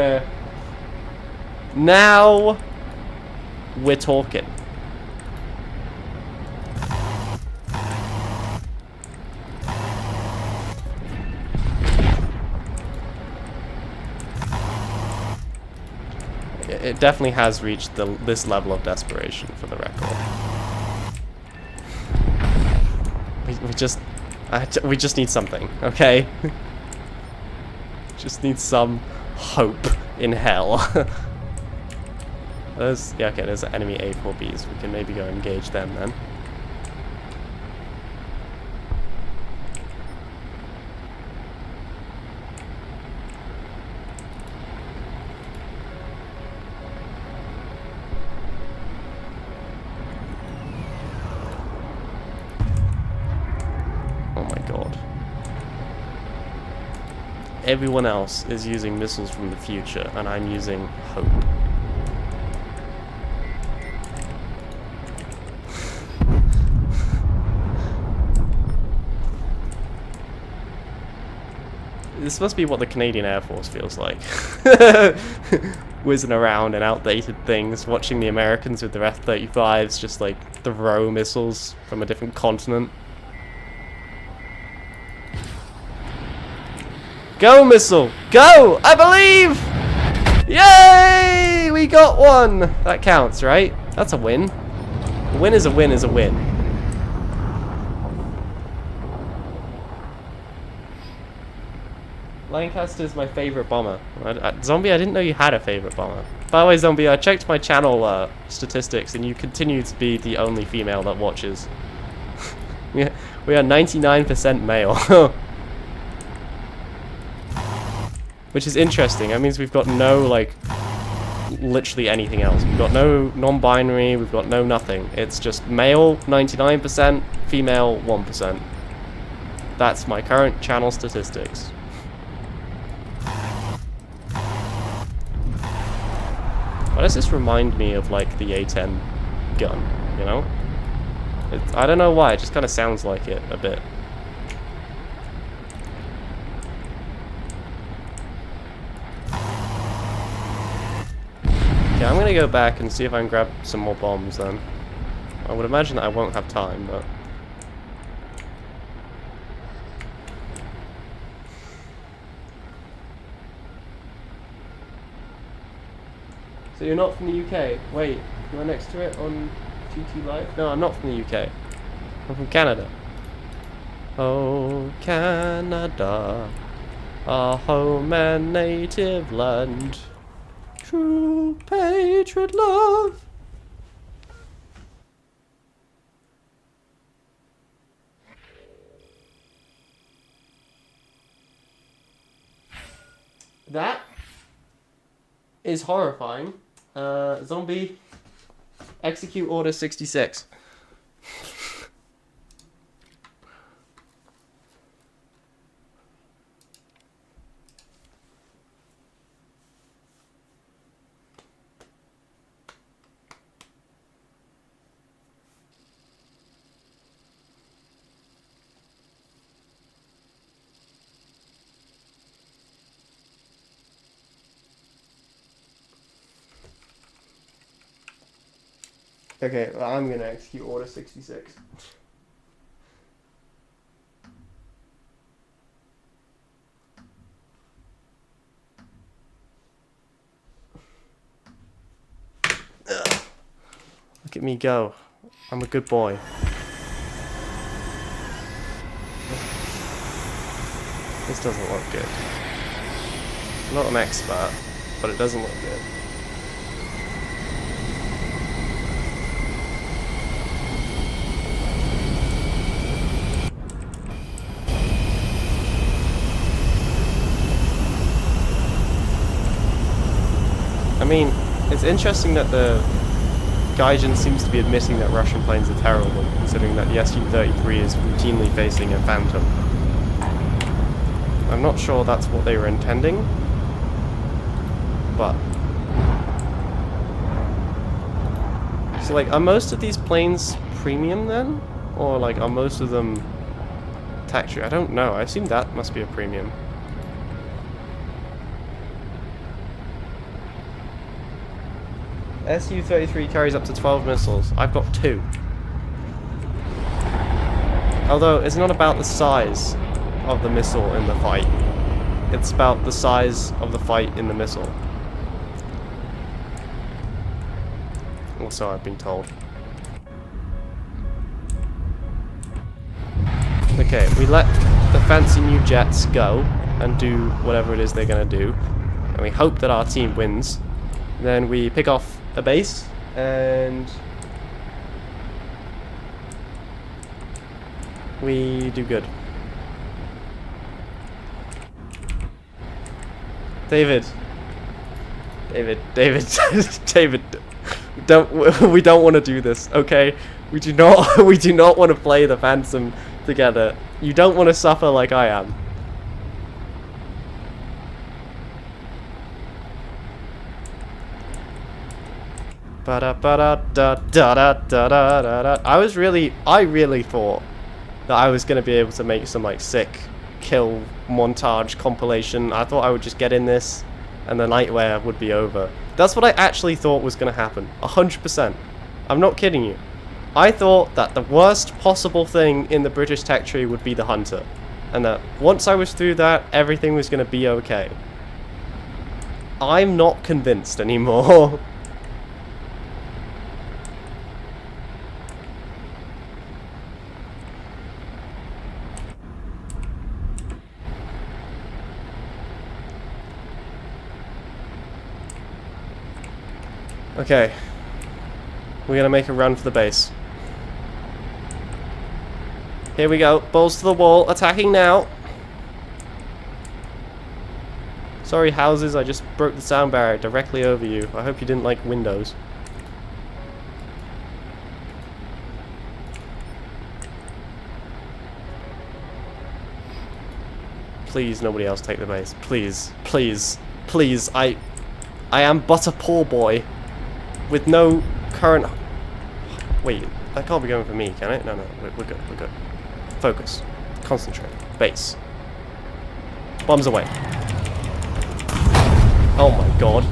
we're talking. It definitely has reached this level of desperation, for the record. We just need something, okay? Just need some hope in hell. Yeah, okay, there's enemy A4Bs. We can maybe go engage them then. Oh my god. Everyone else is using missiles from the future, and I'm using hope. This must be what the Canadian Air Force feels like. Whizzing around in outdated things, watching the Americans with their F-35s just like throw missiles from a different continent. Go, missile! Go! I believe! Yay! We got one! That counts, right? That's a win. A win is a win is a win. Lancaster is my favorite bomber. Zombie, I didn't know you had a favorite bomber. By the way, Zombie, I checked my channel statistics, and you continue to be the only female that watches. We are 99% male. Which is interesting. That means we've got no, like, literally anything else. We've got no non-binary, we've got no nothing. It's just male 99%, female 1%. That's my current channel statistics. Why does this remind me of, like, the A10 gun, you know? I don't know why, it just kind of sounds like it a bit. Okay, I'm gonna go back and see if I can grab some more bombs then. I would imagine that I won't have time, but... So you're not from the UK? Wait, you are next to it on GT Live? No, I'm not from the UK. I'm from Canada. Oh, Canada, our home and native land. True patriot love. That is horrifying. Zombie, execute order 66. Okay, well, I'm gonna execute order 66. Look at me go. I'm a good boy. This doesn't look good. I'm not an expert, but it doesn't look good. I mean, it's interesting that the Gaijin seems to be admitting that Russian planes are terrible, considering that the Su-33 is routinely facing a Phantom. I'm not sure that's what they were intending, but... So, like, are most of these planes premium then? Or, like, are most of them tactical? I don't know. I assume that must be a premium. Su-33 carries up to 12 missiles. I've got 2. Although, it's not about the size of the missile in the fight. It's about the size of the fight in the missile. Also, I've been told. Okay, we let the fancy new jets go and do whatever it is they're gonna do. And we hope that our team wins. Then we pick off a base and we do good. David, David, we don't want to do this, okay? We do not want to play the Phantom together. You don't want to suffer like I am. I really thought that I was gonna be able to make some like sick kill montage compilation. I thought I would just get in this and the nightmare would be over. That's what I actually thought was gonna happen. 100%. I'm not kidding you. I thought that the worst possible thing in the British tech tree would be the Hunter, and that once I was through that, everything was gonna be okay. I'm not convinced anymore. Okay, we're gonna make a run for the base. Here we go, balls to the wall, attacking now. Sorry houses, I just broke the sound barrier directly over you. I hope you didn't like windows. Please, nobody else take the base. Please, please, please. I am but a poor boy with no current... Wait, that can't be going for me, can it? No, we're good, we're good. Focus. Concentrate. Base. Bombs away. Oh my god.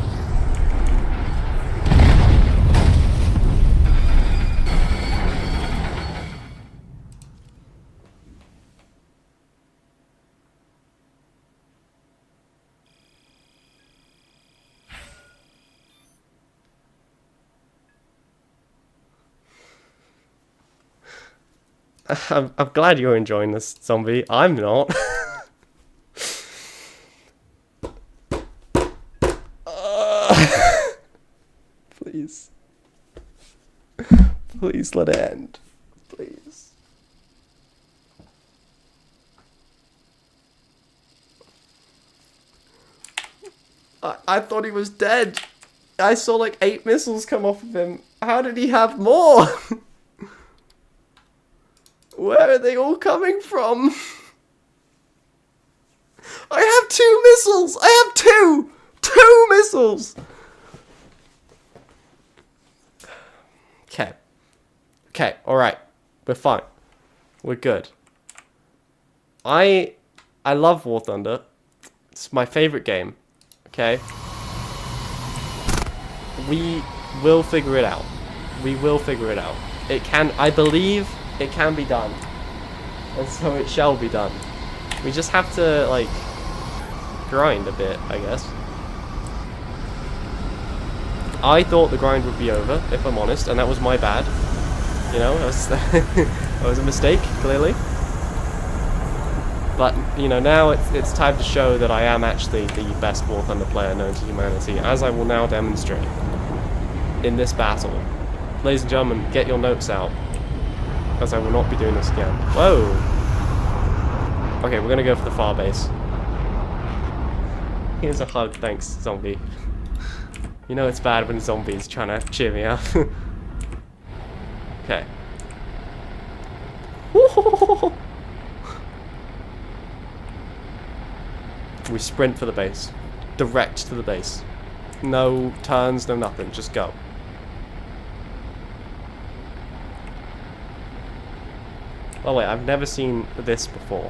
I'm glad you're enjoying this, zombie. I'm not. Please. Please let it end. Please. I thought he was dead. I saw like 8 missiles come off of him. How did he have more? Where are they all coming from? I have 2 missiles! I have 2! 2 missiles! Okay. Okay, alright. We're fine. We're good. I love War Thunder. It's my favorite game. Okay? We will figure it out. We will figure it out. It can, I believe it can be done. And so it shall be done. We just have to, like, grind a bit, I guess. I thought the grind would be over, if I'm honest, and that was my bad. You know, that was a mistake, clearly. But, you know, now it's time to show that I am actually the best War Thunder player known to humanity, as I will now demonstrate in this battle. Ladies and gentlemen, get your notes out, as I will not be doing this again. Whoa! Okay, we're gonna go for the far base. Here's a hug, thanks, zombie. You know it's bad when zombies trying to cheer me up. Okay. We sprint for the base. Direct to the base. No turns, no nothing, just go. Oh wait, I've never seen this before.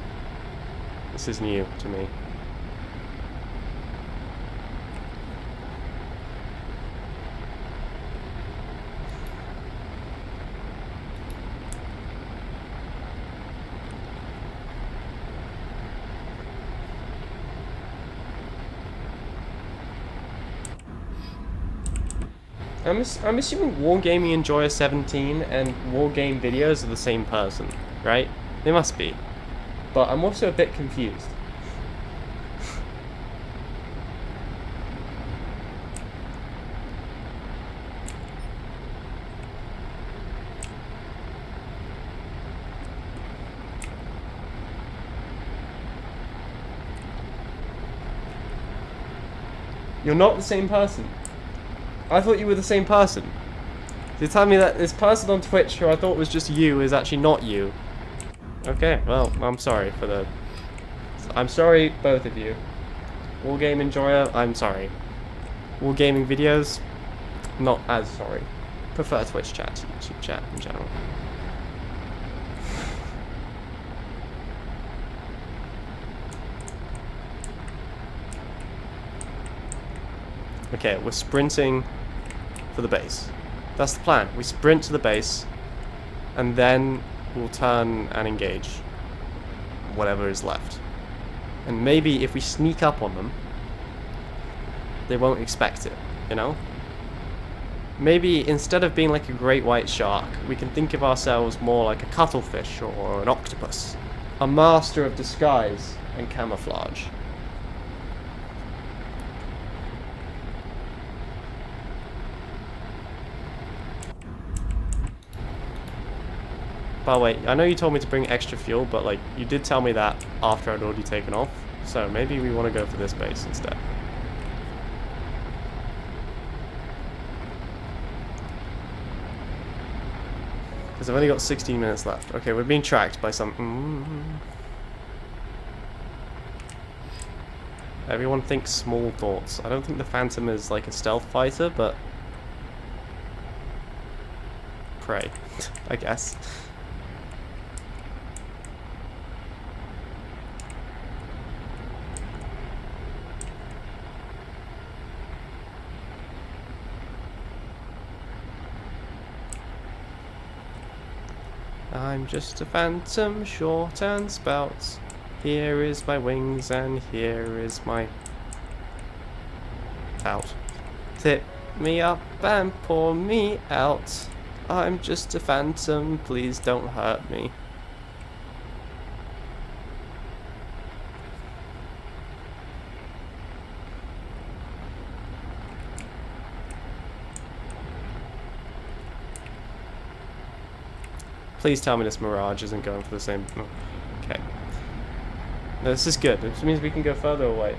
This is new to me. I'm assuming Wargaming Enjoyer 17 and Wargame videos are the same person, right? They must be. But I'm also a bit confused. You're not the same person. I thought you were the same person. You're telling me that this person on Twitch who I thought was just you is actually not you. Okay, well, I'm sorry for the... I'm sorry, both of you. Wargame Enjoyer, I'm sorry. Wargaming videos, not as sorry. Prefer Twitch chat to YouTube chat in general. Okay, we're sprinting for the base. That's the plan. We sprint to the base, and then we'll turn and engage whatever is left. And maybe if we sneak up on them, they won't expect it, you know? Maybe instead of being like a great white shark, we can think of ourselves more like a cuttlefish or an octopus. A master of disguise and camouflage. By the way, I know you told me to bring extra fuel, but like, you did tell me that after I'd already taken off. So maybe we want to go for this base instead. Because I've only got 16 minutes left. Okay, we're being tracked by some... Everyone thinks small thoughts. I don't think the Phantom is like a stealth fighter, but... Prey, I guess. I'm just a phantom, short and spouts. Here is my wings and here is my... out. Tip me up and pour me out. I'm just a phantom, please don't hurt me. Please tell me this Mirage isn't going for the same... Oh, okay. No, this is good. This means we can go further away.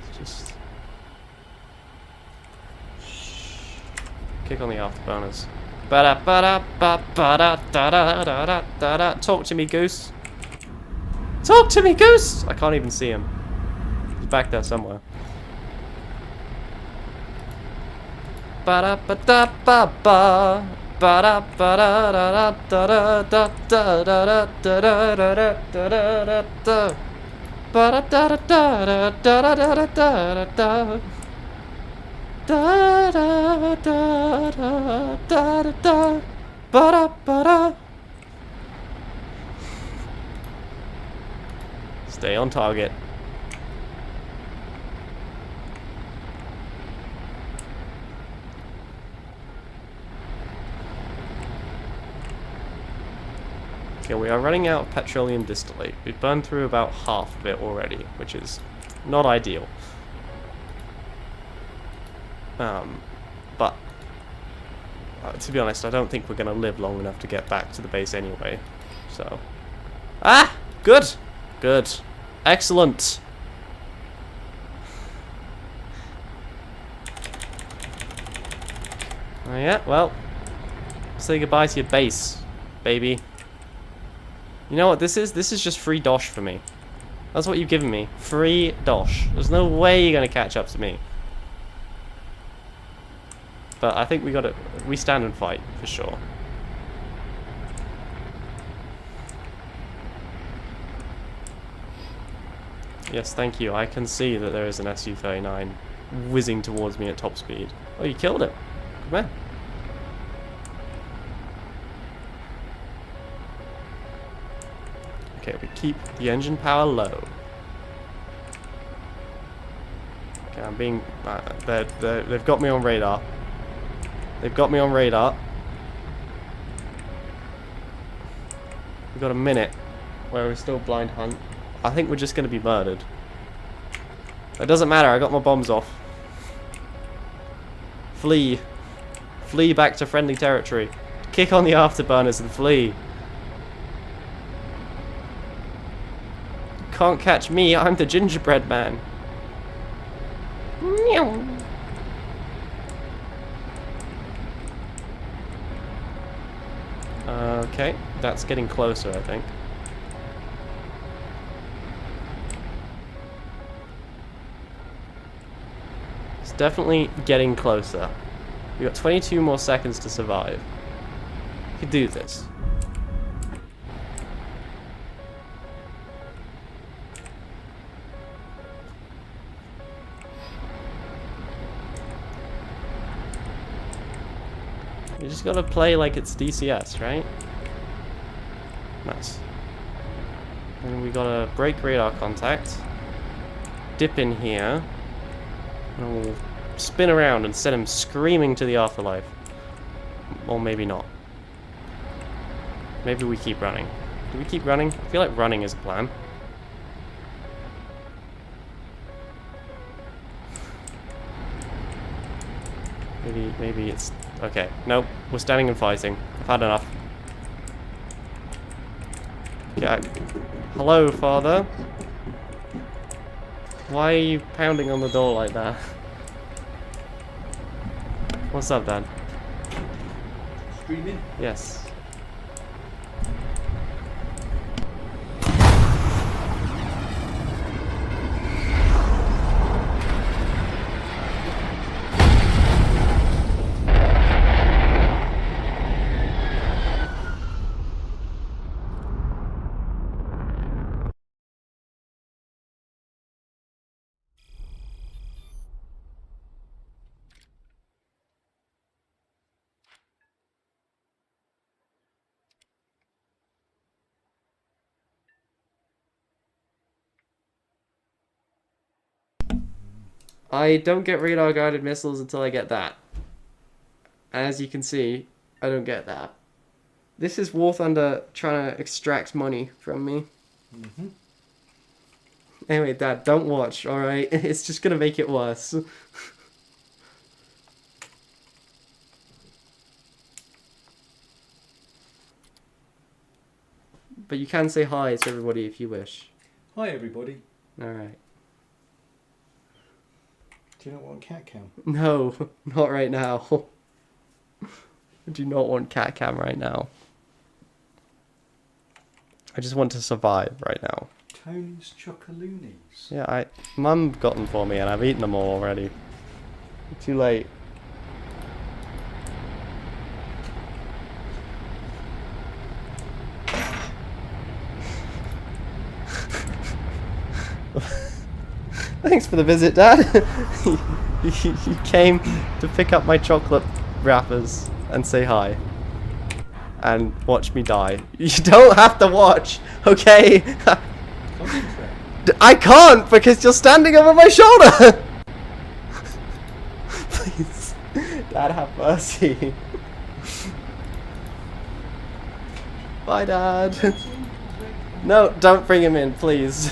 Let's just... kick on the afterburners. Talk to me, Goose. Talk to me, Goose! I can't even see him. Back there somewhere. Stay on target. Okay, we are running out of petroleum distillate. We've burned through about half of it already, which is not ideal. But to be honest, I don't think we're going to live long enough to get back to the base anyway. So, good, good, excellent. Oh yeah, well, say goodbye to your base, baby. You know what this is? This is just free dosh for me. That's what you've given me. Free dosh. There's no way you're going to catch up to me. But I think we stand and fight, for sure. Yes, thank you. I can see that there is an Su-39 whizzing towards me at top speed. Oh, you killed it. Come on. Okay, we keep the engine power low. Okay, I'm being... they've got me on radar. They've got me on radar. We've got a minute where we're still blind hunt. I think we're just going to be murdered. It doesn't matter, I got my bombs off. Flee. Flee back to friendly territory. Kick on the afterburners and flee. Can't catch me, I'm the gingerbread man. Meow. Okay, that's getting closer, I think. It's definitely getting closer. We've got 22 more seconds to survive. We could do this. You just gotta play like it's DCS, right? Nice. And we gotta break radar contact. Dip in here. And we'll spin around and send him screaming to the afterlife. Or maybe not. Maybe we keep running. Do we keep running? I feel like running is a plan. Maybe it's... Okay, nope. We're standing and fighting. I've had enough. Yeah. Hello, father. Why are you pounding on the door like that? What's up, Dad? Streaming? Yes. I don't get radar guided missiles until I get that. As you can see, I don't get that. This is War Thunder trying to extract money from me. Mm-hmm. Anyway, Dad, don't watch, alright? It's just gonna make it worse. But you can say hi to everybody if you wish. Hi, everybody. Alright. Do you not want cat cam? No, not right now. I do not want cat cam right now. I just want to survive right now. Tony's Chocoloonies. Yeah, Mum got them for me and I've eaten them all already. Too late. Thanks for the visit, Dad. You came to pick up my chocolate wrappers and say hi. And watch me die. You don't have to watch, okay? I can't because you're standing over my shoulder! Please. Dad, have mercy. Bye, Dad. No, don't bring him in, please.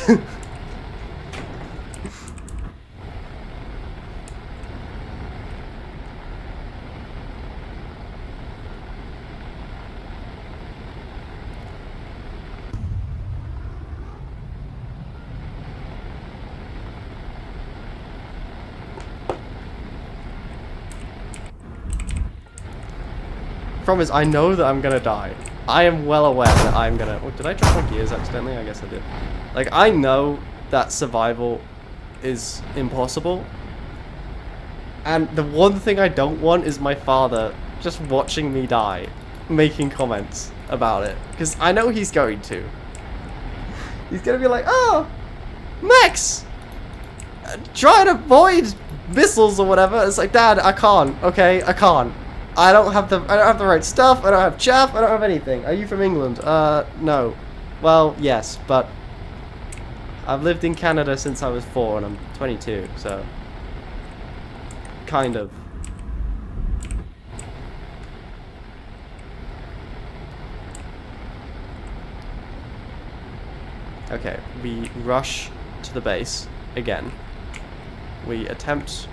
Promise, I know that I'm gonna die. I am well aware that I'm gonna... Oh, did I drop my gears accidentally? I guess I did. Like, I know that survival is impossible. And the one thing I don't want is my father just watching me die, making comments about it. Because I know he's going to. He's gonna be like, oh, Max! Try to avoid missiles or whatever. It's like, Dad, I can't, okay? I can't. I don't have the right stuff. I don't have chaff. I don't have anything. Are you from England? No. Well, yes, but I've lived in Canada since I was 4 and I'm 22, so kind of. Okay, we rush to the base again. We attempt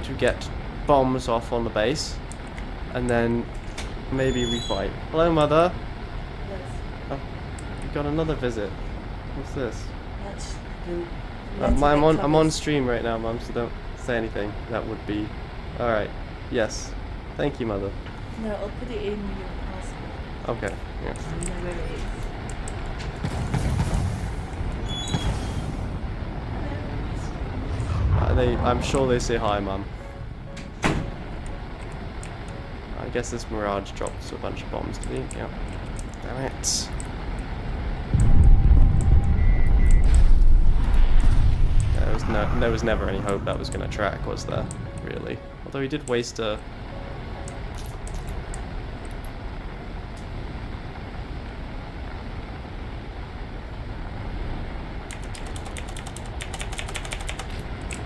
to get bombs off on the base. And then maybe we fight. Hello, Mother. Yes. Oh, we got another visit. What's this? That's I'm on stream right now, Mum, so don't say anything. That would be... Alright. Yes. Thank you, Mother. No, I'll put it in your passport. Okay. Yeah. I know where it is. I'm sure they say hi, Mum. I guess this Mirage drops a bunch of bombs, did he? Yeah. Damn it. There was never any hope that was going to track, was there? Really? Although he did waste a...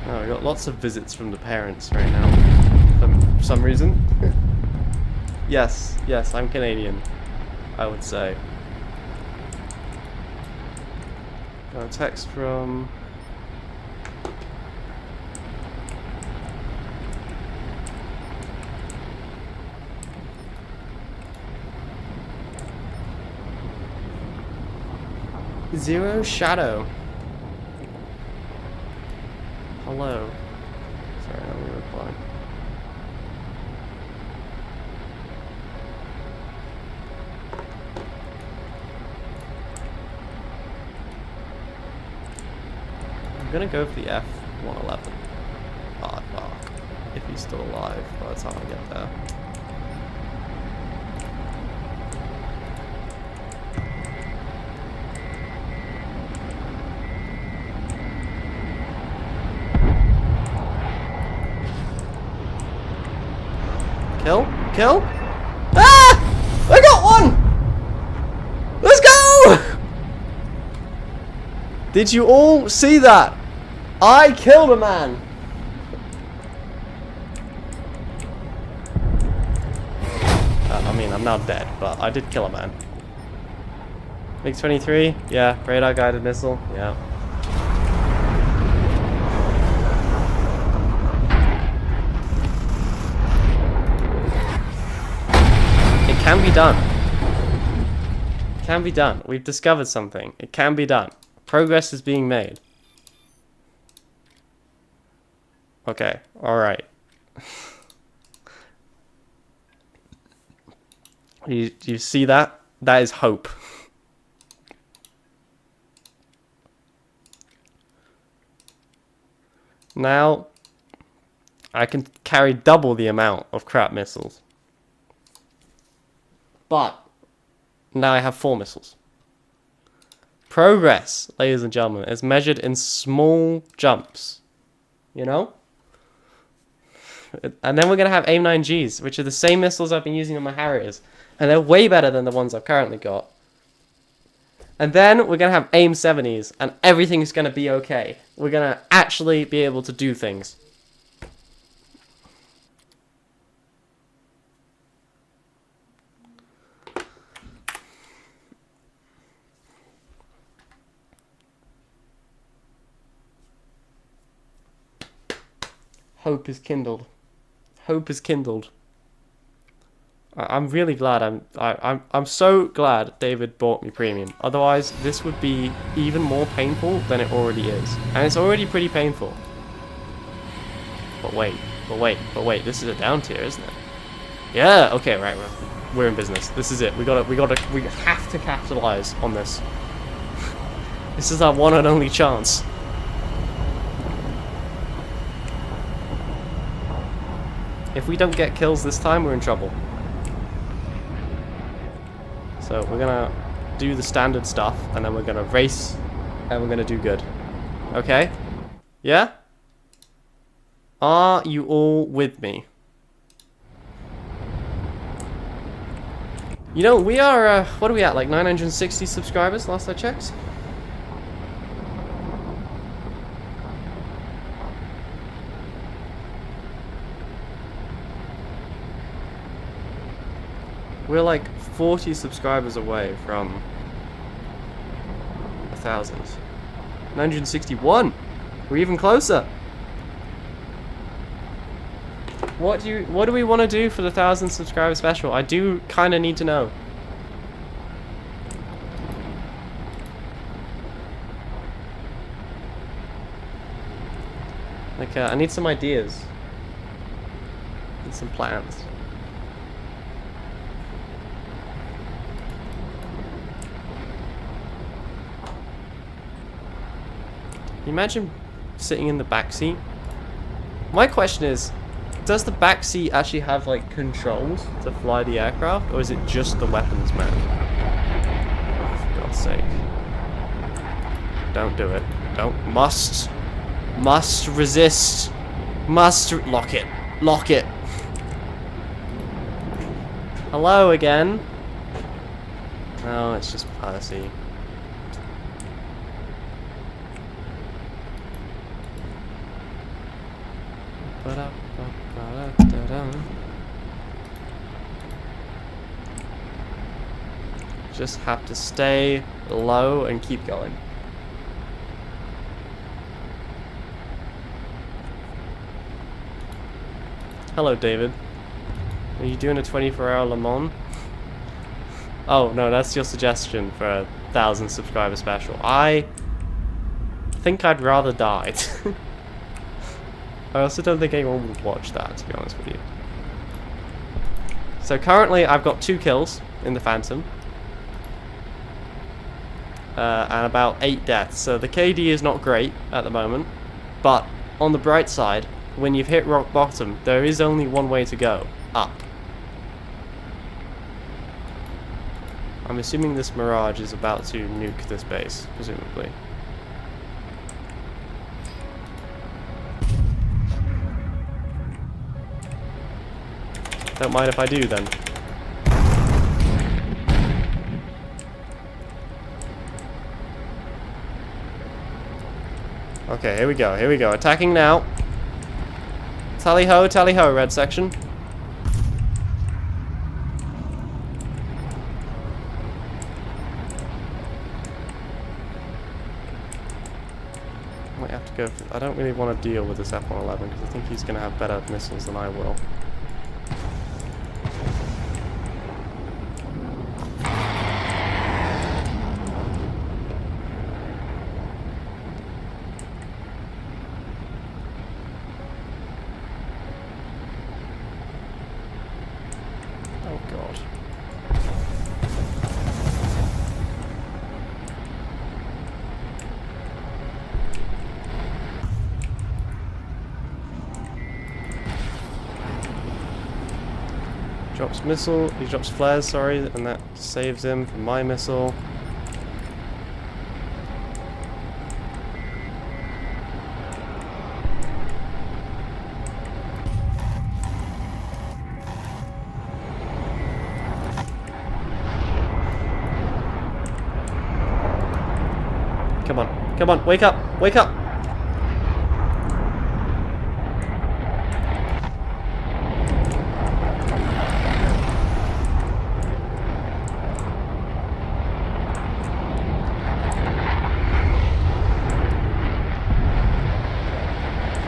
Oh, we got lots of visits from the parents right now. For some reason. Yes, I'm Canadian, I would say. Got a text from... Zero Shadow. Hello. Sorry, let me reply. I'm gonna go for the F-111. Aardvark. If he's still alive by the time I get there. Kill? Ah! I got one! Let's go! Did you all see that? I killed a man! I mean, I'm now dead, but I did kill a man. MiG-23? Yeah. Radar guided missile? Yeah. Can be done. Can be done. We've discovered something. It can be done. Progress is being made. Okay. Alright. You see that? That is hope. Now, I can carry double the amount of crap missiles. But now I have 4 missiles. Progress, ladies and gentlemen, is measured in small jumps. You know? And then we're going to have AIM-9Gs, which are the same missiles I've been using on my Harriers. And they're way better than the ones I've currently got. And then we're going to have aim 70s, and everything's going to be okay. We're going to actually be able to do things. Hope is kindled. Hope is kindled. I'm really glad. I'm so glad David bought me premium. Otherwise, this would be even more painful than it already is, and it's already pretty painful. But wait. This is a down tier, isn't it? Yeah. Okay. Right. We're in business. This is it. We have to capitalize on this. This is our one and only chance. If we don't get kills this time, we're in trouble. So we're gonna do the standard stuff, and then we're gonna race, and we're gonna do good. Okay? Yeah? Are you all with me? You know, we are, what are we at, like 960 subscribers last I checked? We're like 40 subscribers away from 1,000. 961! We're even closer! What do we want to do for the 1,000 subscriber special? I do kind of need to know. Like, I need some ideas. And some plans. Can you imagine sitting in the back seat? My question is, does the back seat actually have like controls to fly the aircraft, or is it just the weapons man? Oh, for God's sake. Don't do it. Don't. Must resist. Lock it. Lock it. Hello again. No, it's just Percy. Just have to stay low and keep going. Hello, David. Are you doing a 24-hour Le Mans? Oh, no, that's your suggestion for a 1,000 subscriber special. I think I'd rather die. I also don't think anyone would watch that, to be honest with you. So currently I've got 2 kills in the Phantom. And about 8 deaths. So the KD is not great at the moment. But on the bright side, when you've hit rock bottom, there is only one way to go. Up. I'm assuming this Mirage is about to nuke this base, presumably. Don't mind if I do, then. Okay, here we go, here we go. Attacking now. Tally ho, red section. Might have to go for, I don't really want to deal with this F-111 because I think he's going to have better missiles than I will. Drops missile, he drops flares, sorry, and that saves him from my missile. Come on, wake up! Wake up!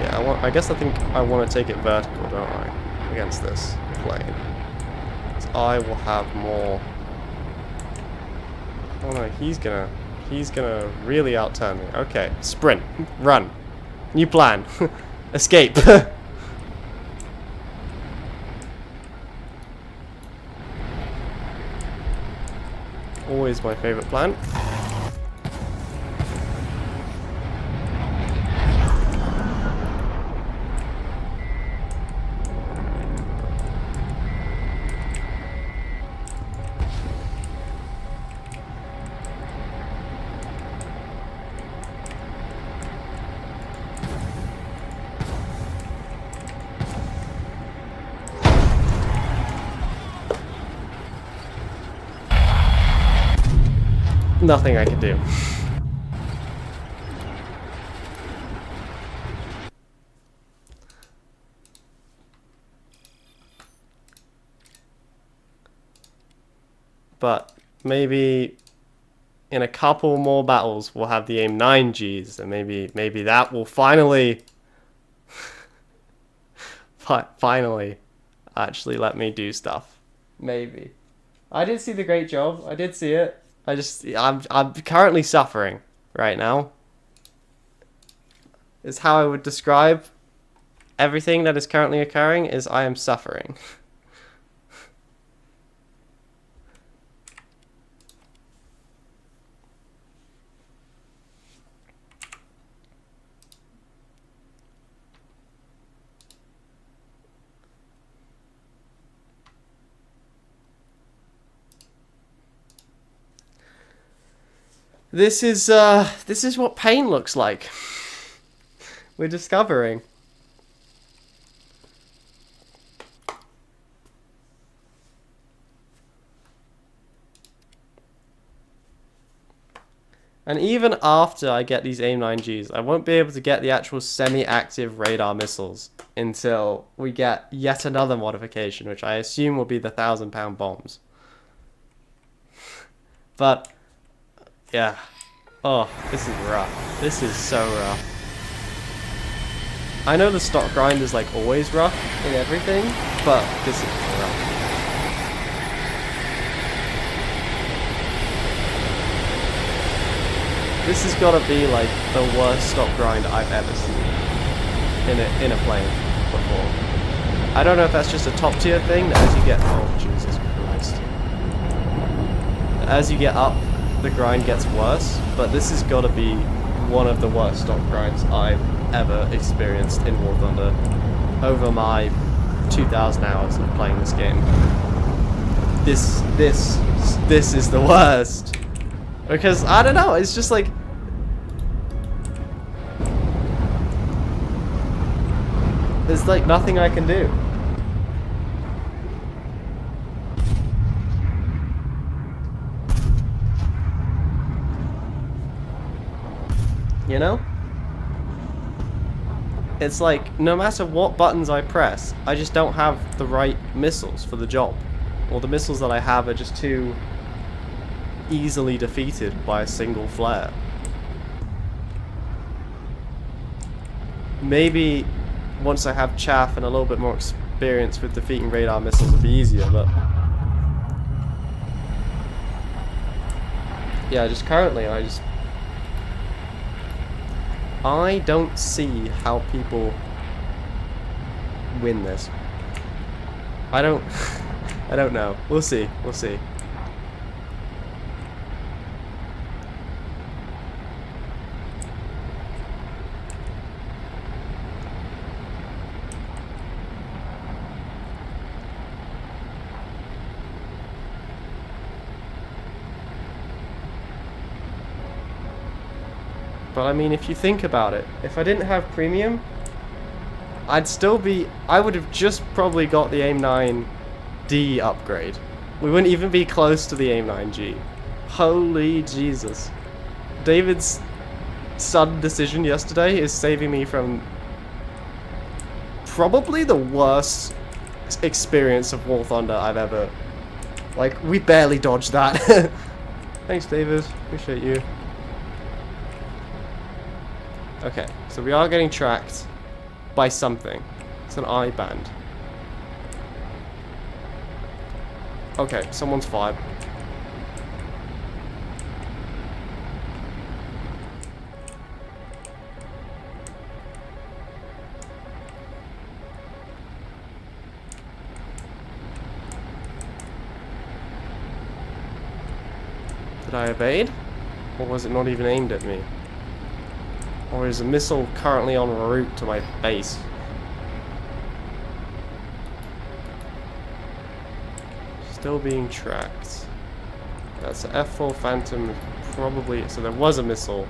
Yeah, I guess I think I want to take it vertical, don't I? Against this plane. So I will have more... Oh no, he's gonna really outturn me. Okay, sprint, run. New plan. Escape. Always my favorite plan. Nothing I can do. But maybe in a couple more battles we'll have the AIM 9Gs, and maybe that will finally finally actually let me do stuff. Maybe. I did see the great job. I did see it. I'm currently suffering right now. Is how I would describe everything that is currently occurring, is I am suffering. This is what pain looks like. We're discovering. And even after I get these AIM 9Gs, I won't be able to get the actual semi-active radar missiles until we get yet another modification, which I assume will be the 1,000-pound bombs. But yeah. Oh, this is rough. This is so rough. I know the stock grind is like always rough in everything, but this is rough. This has got to be like the worst stock grind I've ever seen in a plane before. I don't know if that's just a top tier thing, that as you get... Oh, Jesus Christ. As you get up, the grind gets worse, but this has got to be one of the worst stock grinds I've ever experienced in War Thunder over my 2,000 hours of playing this game. This is the worst, because I don't know, it's just like there's like nothing I can do. You know? It's like, no matter what buttons I press, I just don't have the right missiles for the job. Or the missiles that I have are just too easily defeated by a single flare. Maybe once I have chaff and a little bit more experience with defeating radar missiles it'll be easier, but... yeah, just currently I don't see how people win this. I don't know. We'll see. We'll see. But I mean, if you think about it, if I didn't have premium, I would have just probably got the AIM 9D upgrade. We wouldn't even be close to the AIM 9G. Holy Jesus. David's sudden decision yesterday is saving me from probably the worst experience of War Thunder I've ever... Like, we barely dodged that. Thanks, David. Appreciate you. Okay, so we are getting tracked by something. It's an eye band. Okay, someone's fired. Did I evade? Or was it not even aimed at me? Or is a missile currently en route to my base? Still being tracked. That's an F4 Phantom, probably. So there was a missile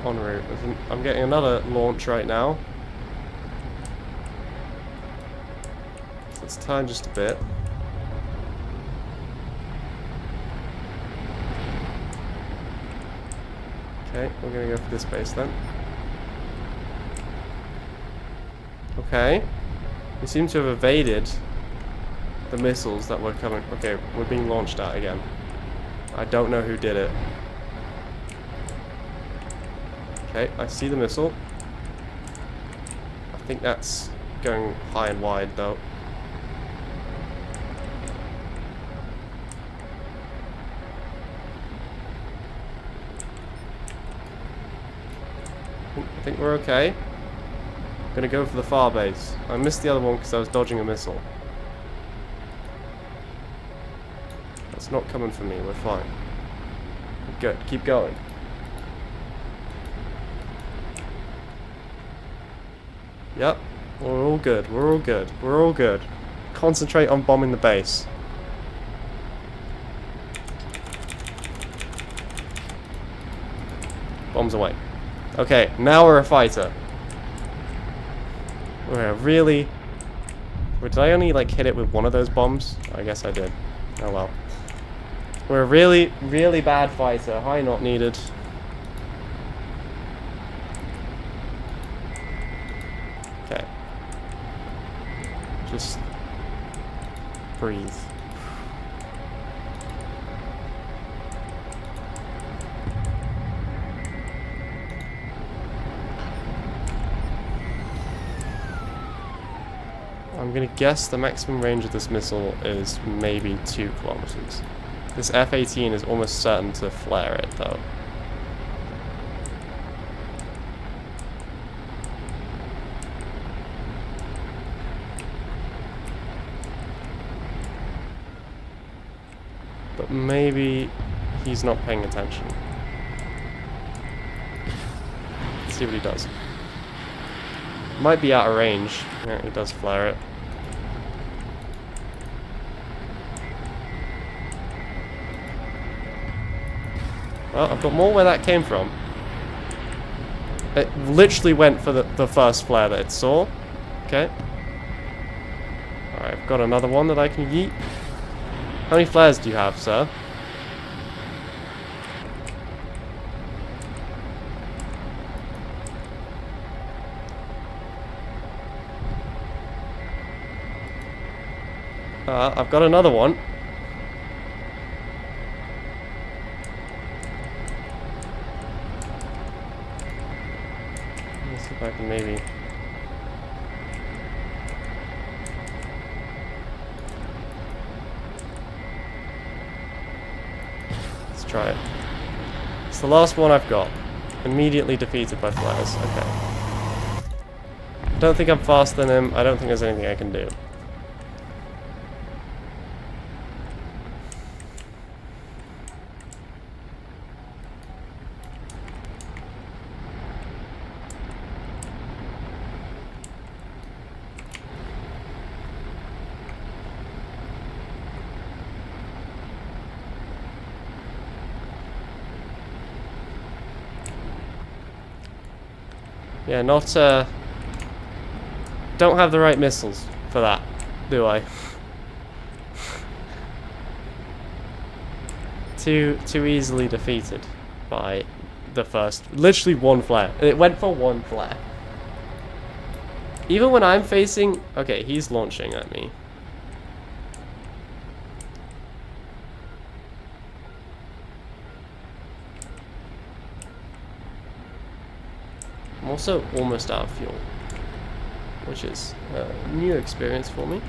en route. I'm getting another launch right now. So let's turn just a bit. Okay, we're gonna go for this base then. Okay. We seem to have evaded the missiles that were coming. Okay, we're being launched at again. I don't know who did it. Okay, I see the missile. I think that's going high and wide though. I think we're okay. I'm gonna go for the far base. I missed the other one because I was dodging a missile. That's not coming for me, we're fine. Good, keep going. Yep, we're all good, we're all good, we're all good. Concentrate on bombing the base. Bombs away. Okay, now we're a fighter. We're really... Did I only, like, hit it with one of those bombs? I guess I did. Oh well. We're a really, really bad fighter. High not needed. Okay. Just... breathe. I'm gonna guess the maximum range of this missile is maybe 2 kilometers. This F-18 is almost certain to flare it, though. But maybe he's not paying attention. Let's see what he does. Might be out of range. Yeah, he does flare it. Well, I've got more where that came from. It literally went for the first flare that it saw. Okay. Alright, I've got another one that I can yeet. How many flares do you have, sir? I've got another one. Let's see if I can maybe... Let's try it. It's the last one I've got. Immediately defeated by flares. Okay. Don't think I'm faster than him. I don't think there's anything I can do. Yeah, not, don't have the right missiles for that, do I? Too easily defeated by the first. Literally one flare. It went for one flare. Even when I'm facing... Okay, he's launching at me. I'm also almost out of fuel, which is a new experience for me.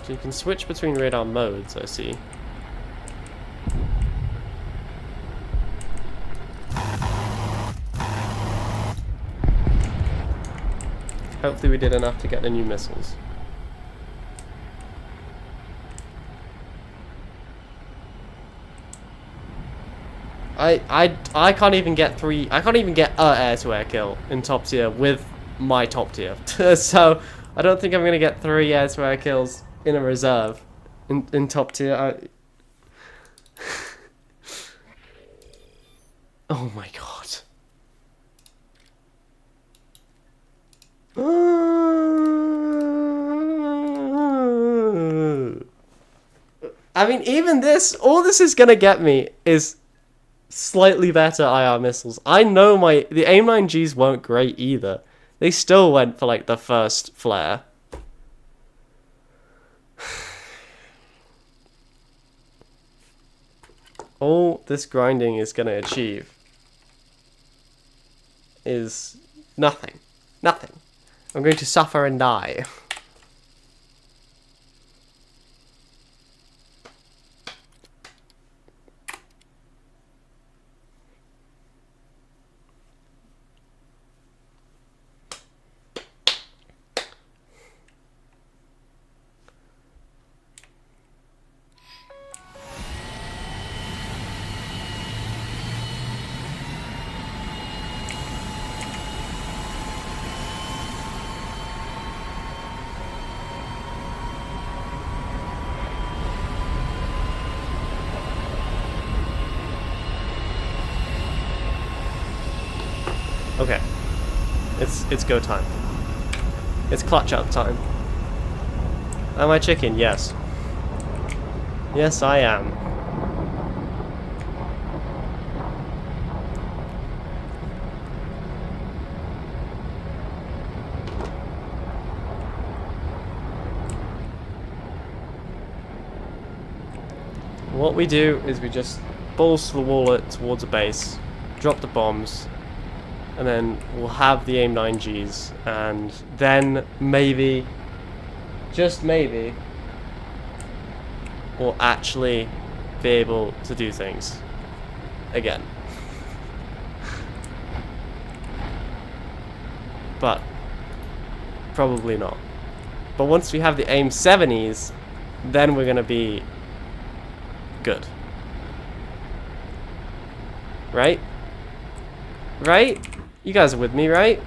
So you can switch between radar modes, I see. Hopefully we did enough to get the new missiles. I can't even get I can't even get a air-to-air kill in top tier with my top tier. So I don't think I'm gonna get 3 air-to-air kills in a reserve in top tier. Oh my god. I mean, even this, all this is gonna get me is slightly better IR missiles. I know the AIM-9Gs weren't great either. They still went for like the first flare. All this grinding is gonna achieve is nothing. Nothing. I'm going to suffer and die. Okay. It's go time. It's clutch up time. Am I chicken? Yes. Yes, I am. What we do is we just balls to the wall it towards a base, drop the bombs, and then we'll have the AIM-9Gs, and then maybe, just maybe, we'll actually be able to do things again. But probably not. But once we have the AIM-70s, then we're gonna be good. Right? Right? You guys are with me, right?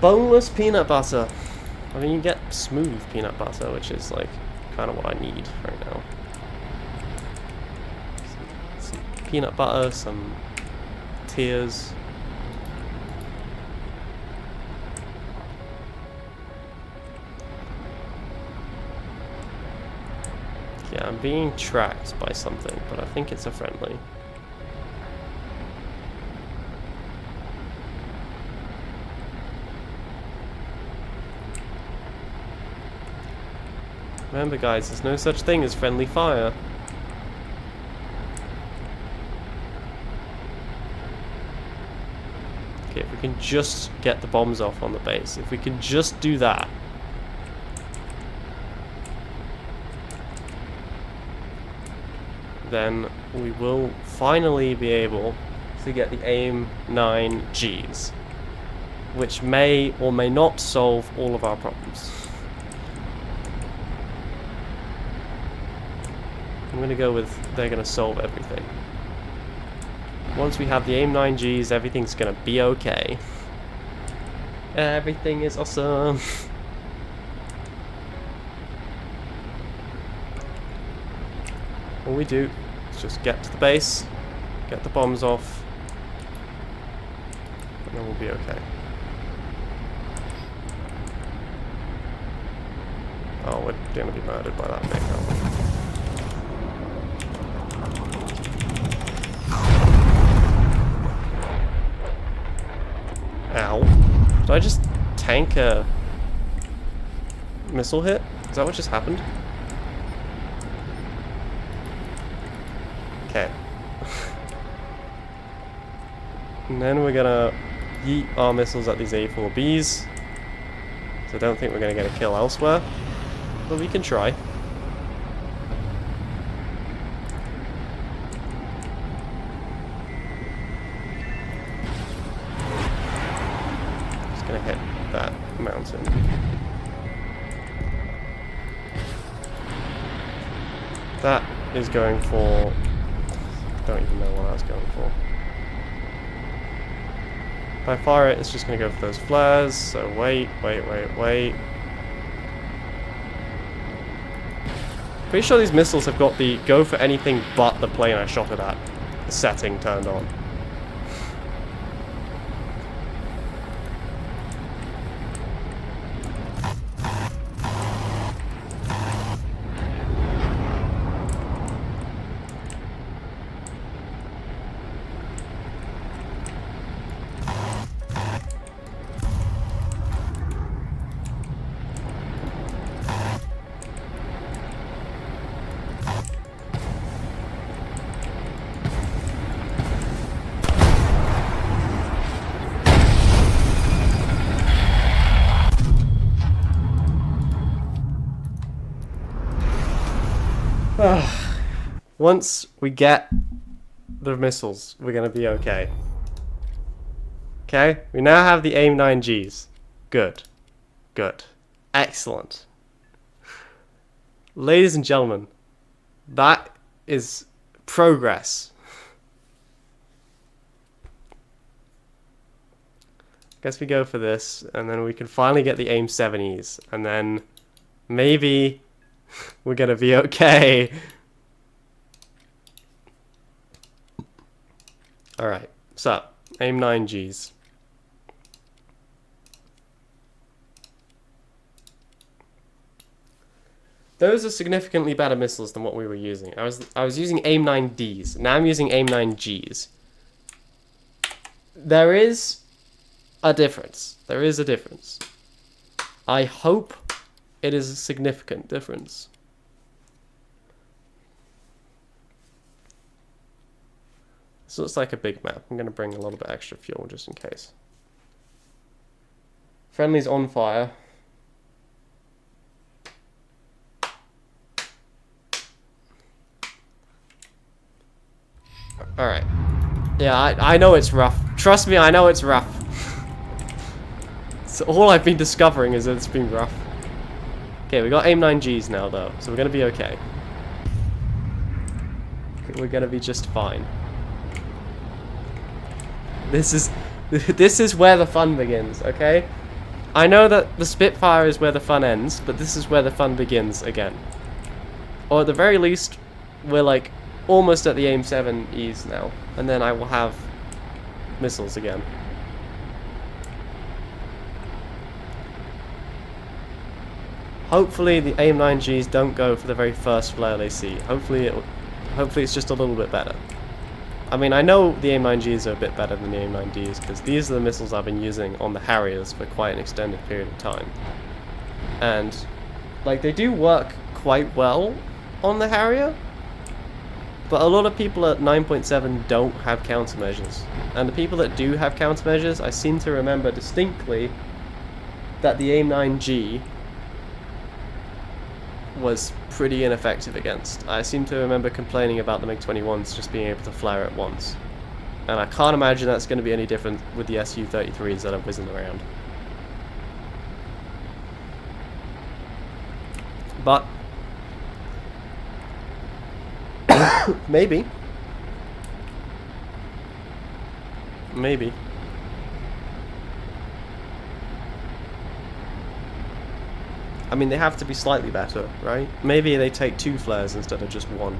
Boneless peanut butter. I mean, you get smooth peanut butter, which is like kind of what I need right now. Some peanut butter, some tears. Yeah, I'm being tracked by something, but I think it's a friendly. Remember guys, there's no such thing as friendly fire. Okay, if we can just get the bombs off on the base, if we can just do that. Then we will finally be able to get the AIM-9Gs, which may or may not solve all of our problems. I'm going to go with they're going to solve everything. Once we have the AIM-9Gs, everything's going to be okay. Everything is awesome. All we do is just get to the base, get the bombs off, and then we'll be okay. Oh, we're gonna be murdered by that thing, aren't we? Ow. Did I just tank a missile hit? Is that what just happened? Okay. And then we're gonna yeet our missiles at these A4Bs. So I don't think we're gonna get a kill elsewhere. But we can try. Just gonna hit that mountain. That is going for... I don't even know what I was going for. If I fire it, it's just gonna go for those flares, so wait. Pretty sure these missiles have got the go for anything but the plane I shot it at setting turned on. Once we get the missiles, we're gonna be okay. Okay? We now have the AIM-9Gs. Good. Good. Excellent. Ladies and gentlemen, that is progress. Guess we go for this, and then we can finally get the AIM-7Es, and then maybe we're gonna be okay. Alright, so, AIM-9Gs. Those are significantly better missiles than what we were using. I was using AIM-9Ds, now I'm using AIM-9Gs. There is a difference. There is a difference. I hope it is a significant difference. This looks like a big map. I'm going to bring a little bit extra fuel just in case. Friendly's on fire. Alright. Yeah, I know it's rough. Trust me, I know it's rough. So all I've been discovering is that it's been rough. Okay, we got AIM-9Gs now though, so we're going to be okay. We're going to be just fine. This is where the fun begins, okay? I know that the Spitfire is where the fun ends, but this is where the fun begins again. Or at the very least, we're like almost at the AIM-7Es now, and then I will have missiles again. Hopefully the AIM-9Gs don't go for the very first flare they see. Hopefully it's just a little bit better. I mean, I know the AIM-9Gs are a bit better than the AIM-9Ds, because these are the missiles I've been using on the Harriers for quite an extended period of time. And, like, they do work quite well on the Harrier, but a lot of people at 9.7 don't have countermeasures. And the people that do have countermeasures, I seem to remember distinctly that the AIM-9G was pretty ineffective against. I seem to remember complaining about the MiG-21s just being able to flare at once. And I can't imagine that's going to be any different with the Su-33s that are whizzing around. But maybe. I mean, they have to be slightly better, right? Maybe they take 2 flares instead of just 1.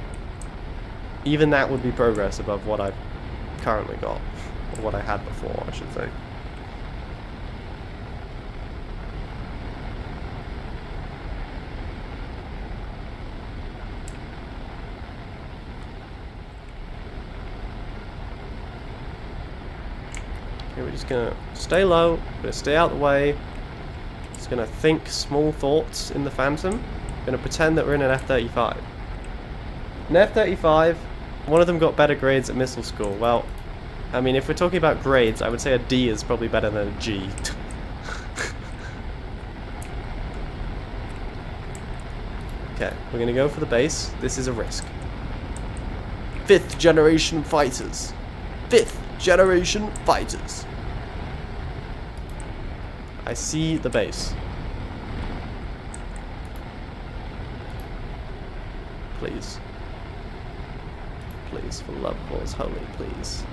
Even that would be progress above what I've currently got. Or what I had before, I should say. Okay, we're just gonna stay low, gonna stay out the way. Just gonna think small thoughts in the Phantom. Gonna pretend that we're in an F-35. An F-35, one of them got better grades at missile school. Well, I mean, if we're talking about grades, I would say a D is probably better than a G. Okay, we're gonna go for the base. This is a risk. 5th generation fighters. 5th generation fighters. I see the base. Please. Please, for love of all is holy, please.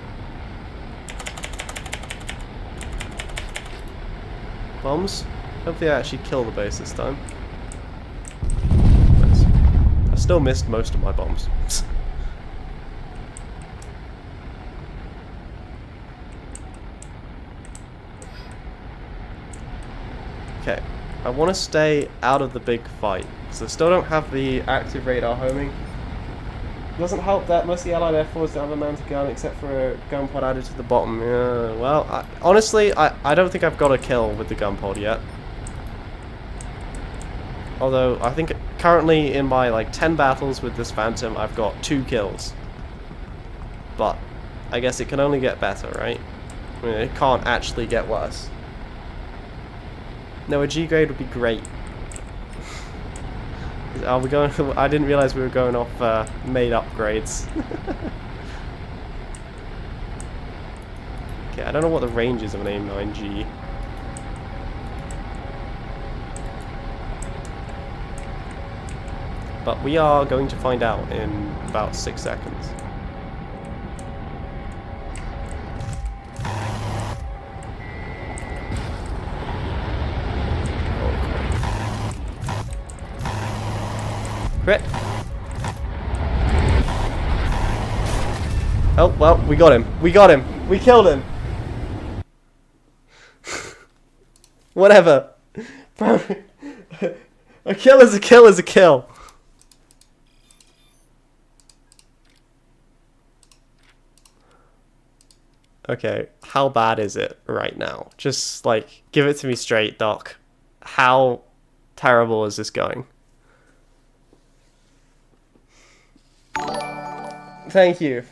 Bombs? Hopefully I actually kill the base this time. Nice. I still missed most of my bombs. Okay, I want to stay out of the big fight, because I still don't have the active radar homing. It doesn't help that most of the Allied Air Force don't have a mounted gun, except for a gun pod added to the bottom. Yeah, well, honestly, I don't think I've got a kill with the gun pod yet. Although, I think currently in my, like, 10 battles with this Phantom, I've got 2 kills. But, I guess it can only get better, right? I mean, it can't actually get worse. No, a G grade would be great. Are we going? I didn't realize we were going off made-up grades. Okay, I don't know what the range is of an AIM-9G. But we are going to find out in about 6 seconds. Crit. Oh, well, we got him. We got him. We killed him. Whatever. Bro, a kill is a kill is a kill. Okay, how bad is it right now? Just, like, give it to me straight, Doc. How terrible is this going? Thank you,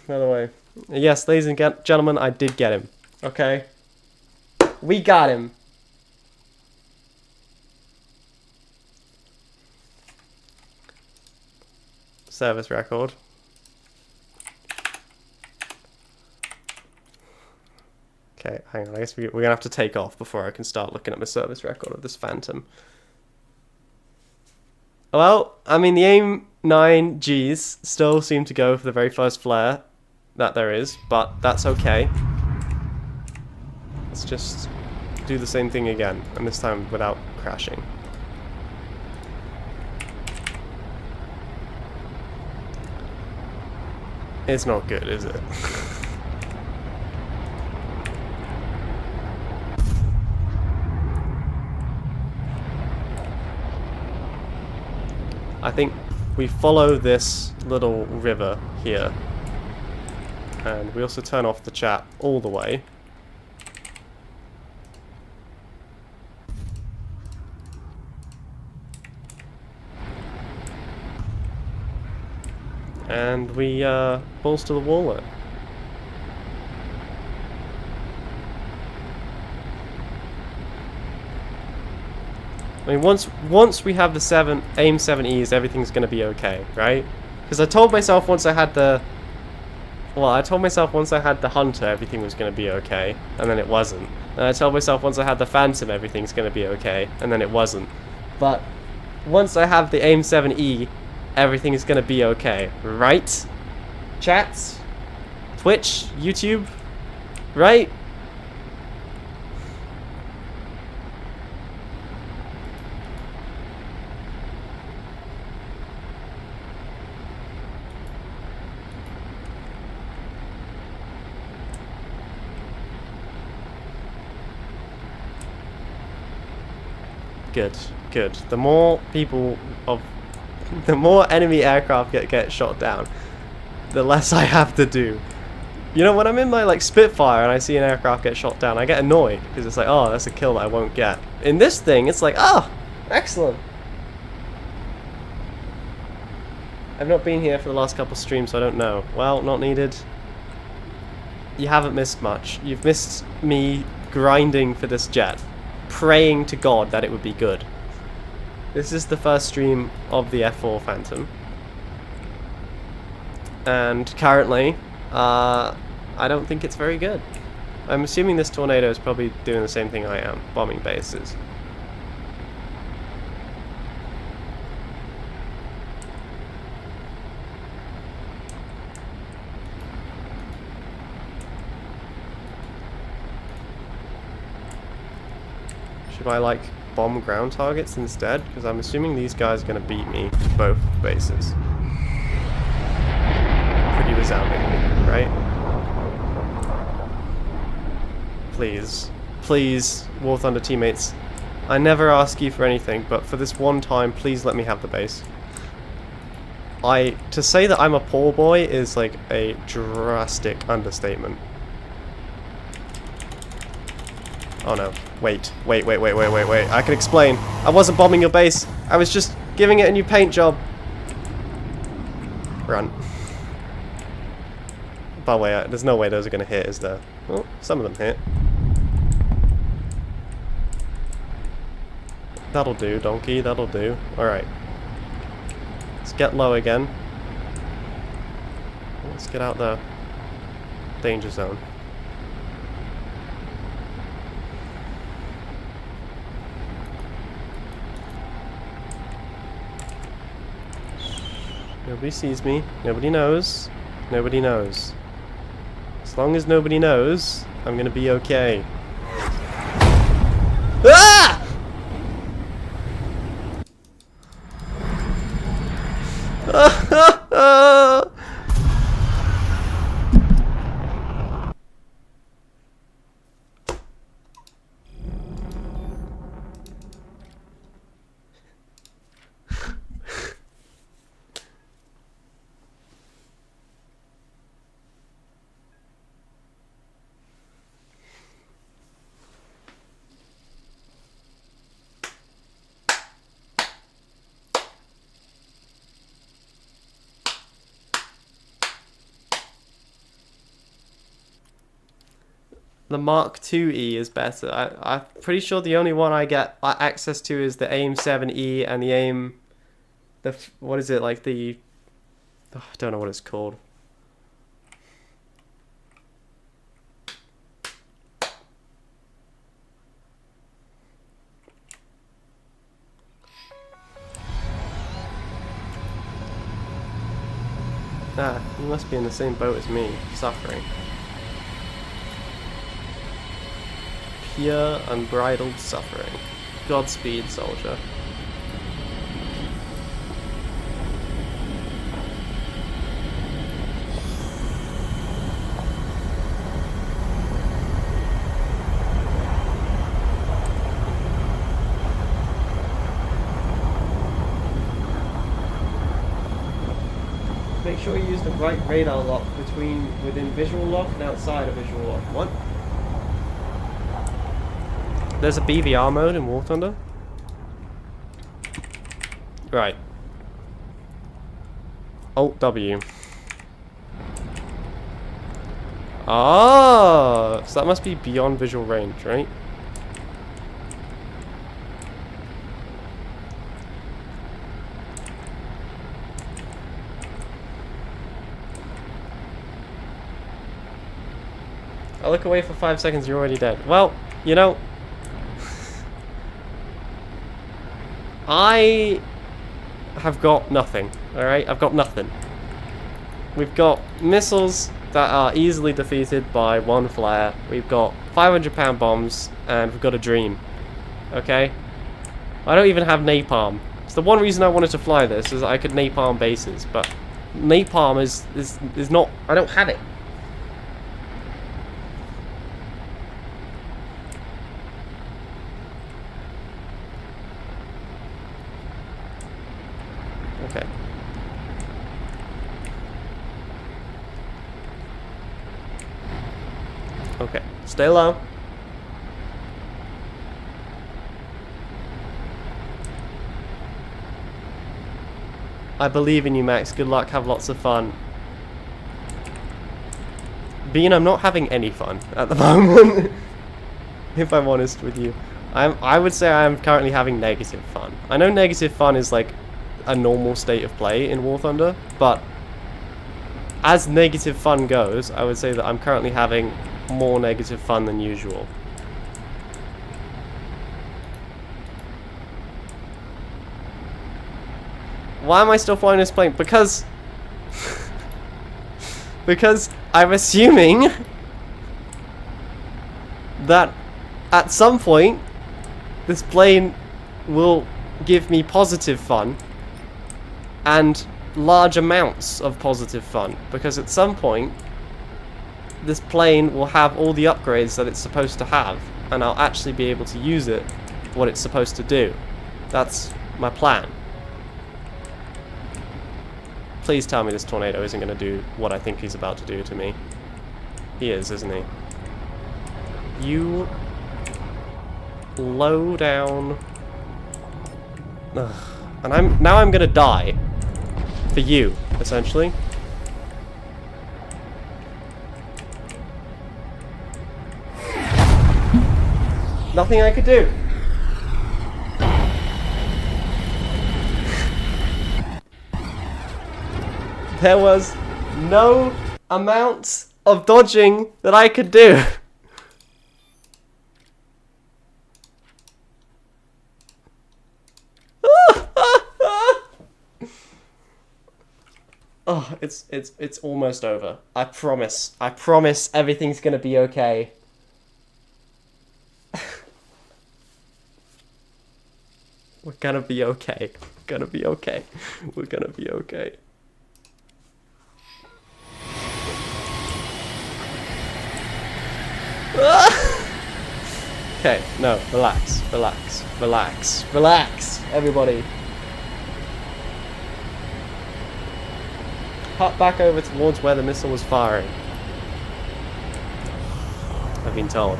by the way. Yes, ladies and gentlemen, I did get him. Okay? We got him. Service record. Okay, hang on. I guess we're going to have to take off before I can start looking at my service record of this Phantom. Well, I mean, the AIM-9Gs still seem to go for the very first flare that there is, but that's okay. Let's just do the same thing again, and this time without crashing. It's not good, is it? I think we follow this little river here, and we also turn off the chat all the way. And we balls to the wall it. I mean, once we have the AIM-7Es, everything's gonna be okay, right? Because I told myself once I had the... Well, I told myself once I had the Hunter, everything was gonna be okay, and then it wasn't. And I told myself once I had the Phantom, everything's gonna be okay, and then it wasn't. But once I have the AIM-7E, everything is gonna be okay, right? Chats? Twitch? YouTube? Right? Good, good. The more the more enemy aircraft get shot down, the less I have to do. You know, when I'm in my like Spitfire and I see an aircraft get shot down, I get annoyed because it's like, oh, that's a kill that I won't get. In this thing, it's like, oh, excellent. I've not been here for the last couple streams, so I don't know. Well, not needed. You haven't missed much. You've missed me grinding for this jet, praying to God that it would be good. This is the first stream of the F4 Phantom. And currently, I don't think it's very good. I'm assuming this tornado is probably doing the same thing I am, bombing bases. Should I like bomb ground targets instead? Because I'm assuming these guys are going to beat me both bases. Pretty resoundingly, right? Please. Please, War Thunder teammates. I never ask you for anything, but for this one time, please let me have the base. To say that I'm a poor boy is like a drastic understatement. Oh no. Wait. I can explain. I wasn't bombing your base. I was just giving it a new paint job. Run. By the way, there's no way those are going to hit, is there? Well, some of them hit. That'll do, donkey. That'll do. Alright. Let's get low again. Let's get out the danger zone. Nobody sees me. Nobody knows. Nobody knows. As long as nobody knows, I'm gonna be okay. Ah! The Mark IIe is better. I'm pretty sure the only one I get access to is the AIM 7E and the AIM... what is it, like the... Oh, I don't know what it's called. Ah, you must be in the same boat as me, suffering. Pure, unbridled suffering. Godspeed, soldier. Make sure you use the right radar lock within visual lock and outside of visual lock. What? There's a BVR mode in War Thunder? Right. Alt W. Ah, so that must be beyond visual range, right? I look away for 5 seconds, you're already dead. Well, you know, I have got nothing, alright? I've got nothing. We've got missiles that are easily defeated by one flare. We've got 500-pound bombs, and we've got a dream. Okay? I don't even have napalm. It's the one reason I wanted to fly this, is that I could napalm bases, but napalm is not... I don't have it. Okay. Okay, stay low. I believe in you, Max. Good luck, have lots of fun. Bean, I'm not having any fun at the moment. If I'm honest with you. I would say I'm currently having negative fun. I know negative fun is like a normal state of play in War Thunder, but as negative fun goes, I would say that I'm currently having more negative fun than usual. Why am I still flying this plane? Because because I'm assuming that at some point this plane will give me positive fun and large amounts of positive fun, because at some point this plane will have all the upgrades that it's supposed to have, and I'll actually be able to use it for what it's supposed to do. That's my plan. Please tell me this tornado isn't going to do what I think he's about to do to me. He is, isn't he? You low down. Ugh. And I'm going to die for you, essentially. Nothing I could do. There was no amount of dodging that I could do. Oh, it's almost over. I promise. I promise everything's gonna be okay. We're gonna be okay. We're gonna be okay. We're gonna be okay. Okay, no, relax, relax, relax, relax, everybody. Hop back over towards where the missile was firing. I've been told.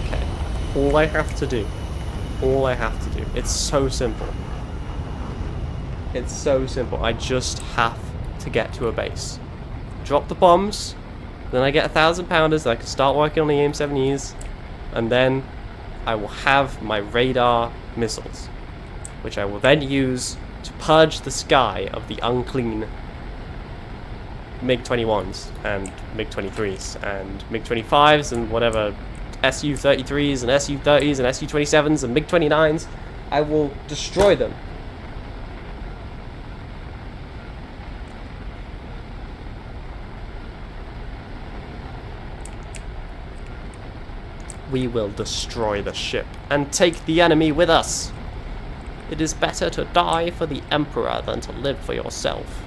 Okay, all I have to do, it's so simple. It's so simple. I just have to get to a base. Drop the bombs, then I get 1,000 pounders, I can start working on the AIM-7Es, and then I will have my radar missiles, which I will then use to purge the sky of the unclean MiG-21s and MiG-23s and MiG-25s and whatever Su-33s and Su-30s and Su-27s and MiG-29s. I will destroy them. We will destroy the ship and take the enemy with us. It is better to die for the Emperor than to live for yourself.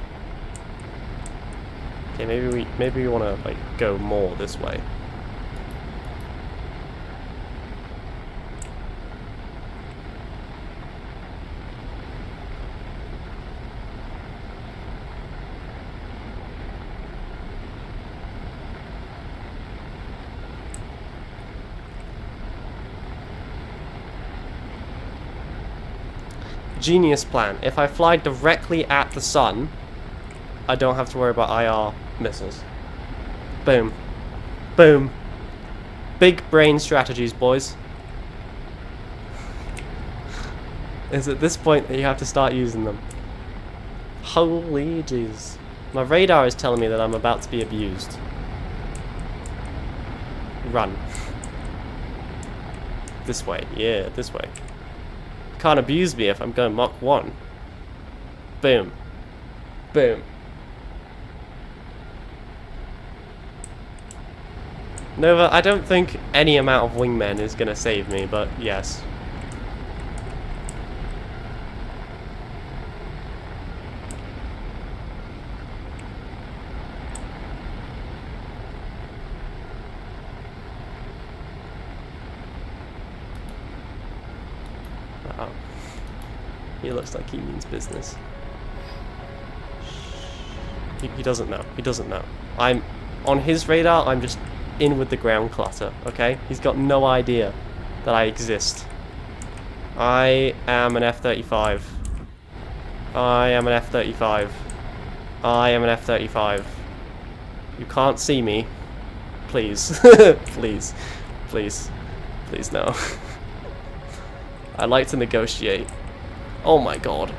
Okay, maybe we want to like go more this way. Genius plan. If I fly directly at the sun, I don't have to worry about IR missiles. Boom. Boom. Big brain strategies, boys. It's at this point that you have to start using them. Holy jeez. My radar is telling me that I'm about to be abused. Run. This way. Yeah, this way. Can't abuse me if I'm going Mach 1. Boom. Boom. Nova, I don't think any amount of wingmen is gonna save me, but yes. Oh. He looks like he means business. He doesn't know. He doesn't know. I'm on his radar. I'm just in with the ground clutter. Okay. He's got no idea that I exist. I am an F-35. I am an F-35. I am an F-35. You can't see me. Please. Please. Please. Please no. I'd like to negotiate. Oh my god.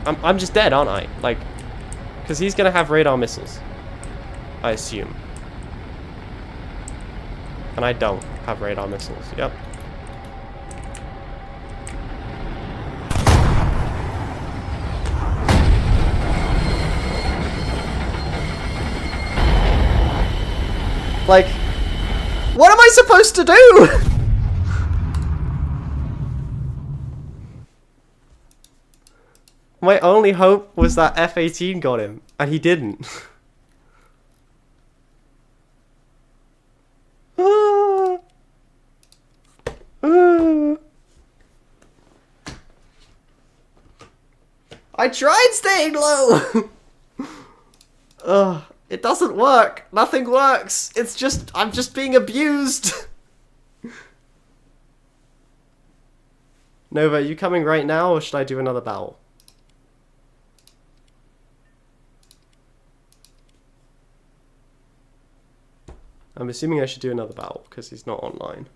I'm just dead, aren't I? Like, because he's gonna have radar missiles. I assume. And I don't have radar missiles. Yep. Like, what am I supposed to do? My only hope was that F-18 got him, and he didn't. I tried staying low! Ugh. It doesn't work. Nothing works. It's just, I'm just being abused. Nova, are you coming right now, or should I do another battle? I'm assuming I should do another battle, because he's not online.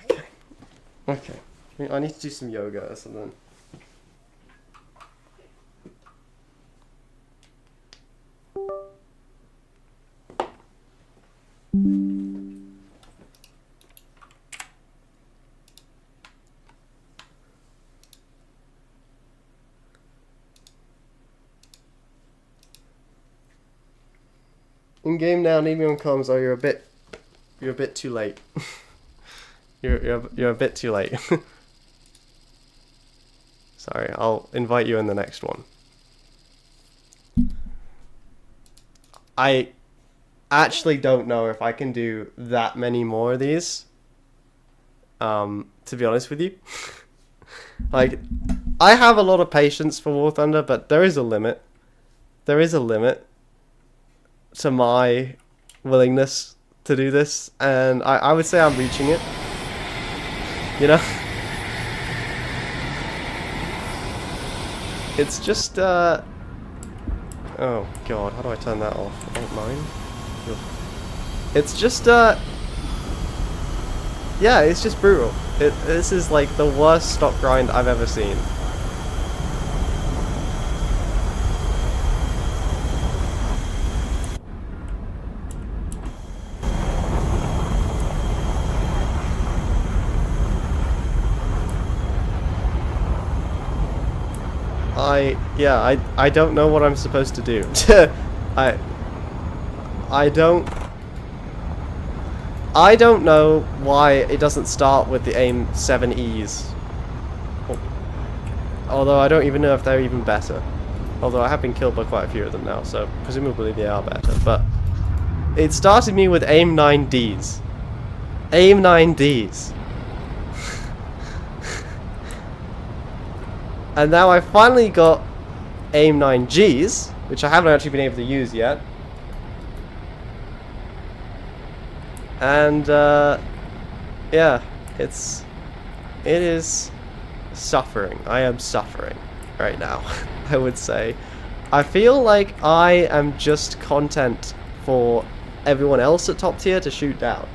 Okay. Okay. I need to do some yoga or something. In game now, need me on comms. Oh, you're a bit too late. you're a bit too late. Sorry, I'll invite you in the next one. I actually don't know if I can do that many more of these. To be honest with you. Like, I have a lot of patience for War Thunder, but there is a limit. There is a limit to my willingness to do this, and I would say I'm reaching it. You know? It's just, oh god, how do I turn that off? Alt-9? It's just, yeah, it's just brutal. This is like the worst stock grind I've ever seen. I don't know what I'm supposed to do. I don't know why it doesn't start with the AIM 7Es. Although I don't even know if they're even better. Although I have been killed by quite a few of them now, so presumably they are better. But it started me with AIM 9Ds. AIM 9Ds. And now I finally got AIM 9Gs, which I haven't actually been able to use yet. And yeah, it is suffering. I am suffering right now, I would say. I feel like I am just content for everyone else at top tier to shoot down.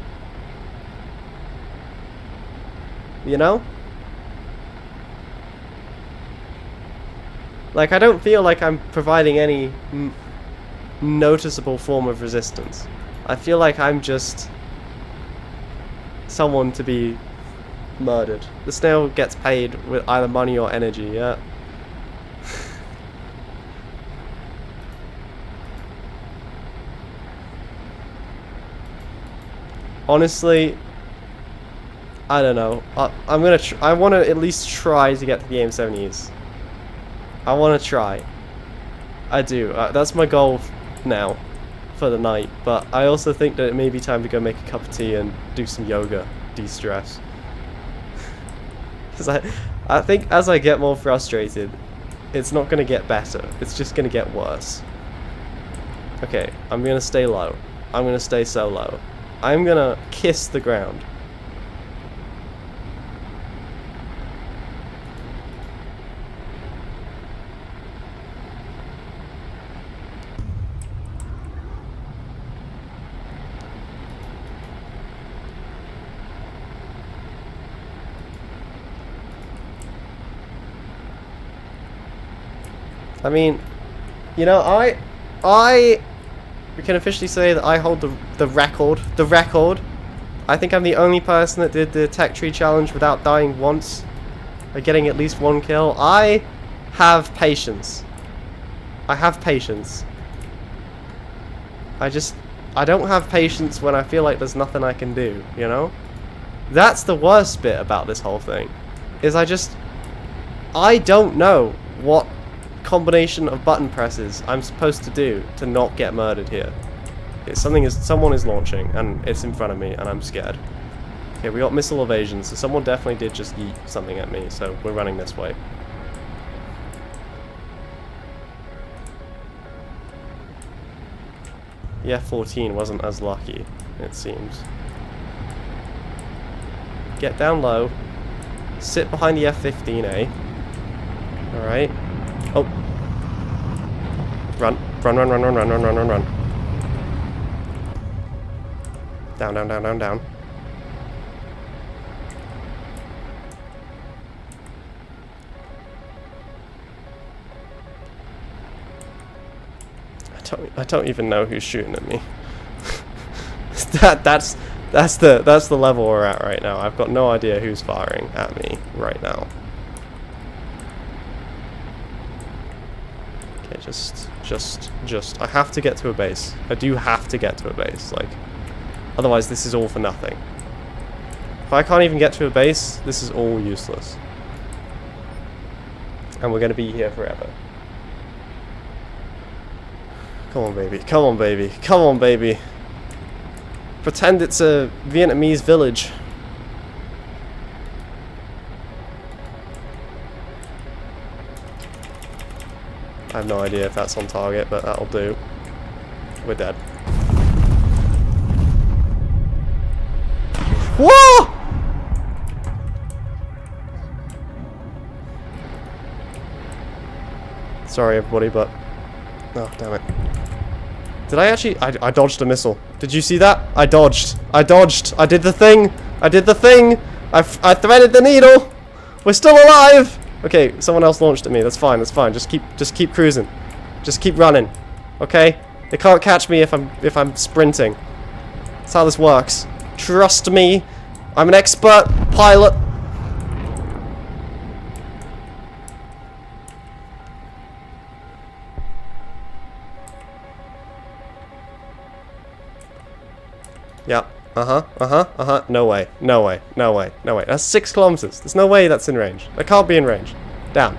You know? Like, I don't feel like I'm providing any noticeable form of resistance. I feel like I'm just someone to be murdered. The snail gets paid with either money or energy, yeah? Honestly, I don't know. I want to at least try to get to the AIM 7Es. I want to try. I do. That's my goal now for the night. But I also think that it may be time to go make a cup of tea and do some yoga. de-stress. Because I think as I get more frustrated, it's not going to get better. It's just going to get worse. Okay, I'm going to stay low. I'm going to stay so low. I'm going to kiss the ground. I mean, you know, we can officially say that I hold the record. The record. I think I'm the only person that did the tech tree challenge without dying once, or getting at least 1 kill. I have patience. I have patience. I don't have patience when I feel like there's nothing I can do, you know? That's the worst bit about this whole thing, is I don't know what combination of button presses I'm supposed to do to not get murdered here. Someone is launching, and it's in front of me, and I'm scared. Okay, we got missile evasion, so someone definitely did just yeet something at me, so we're running this way. The F-14 wasn't as lucky, it seems. Get down low. Sit behind the F-15A. Alright. Oh. Run. Run, run, run, run, run, run, run, run, run. Down, down, down, down, down. I don't even know who's shooting at me. That's the level we're at right now. I've got no idea who's firing at me right now. Okay, just I have to get to a base. I do have to get to a base, like, otherwise this is all for nothing. If I can't even get to a base, this is all useless. And we're gonna be here forever. Come on, baby. Come on, baby. Come on, baby. Pretend it's a Vietnamese village. I have no idea if that's on target, but that'll do. We're dead. Whoa! Sorry, everybody, but... Oh, damn it. Did I actually... I dodged a missile. Did you see that? I dodged. I dodged. I did the thing. I did the thing. I threaded the needle. We're still alive. Okay, someone else launched at me. That's fine. That's fine. Just keep cruising. Just keep running. Okay? They can't catch me if I'm sprinting. That's how this works. Trust me. I'm an expert pilot. Yep. No way. No way. No way. No way. That's 6 kilometers. There's no way that's in range. That can't be in range. Damn.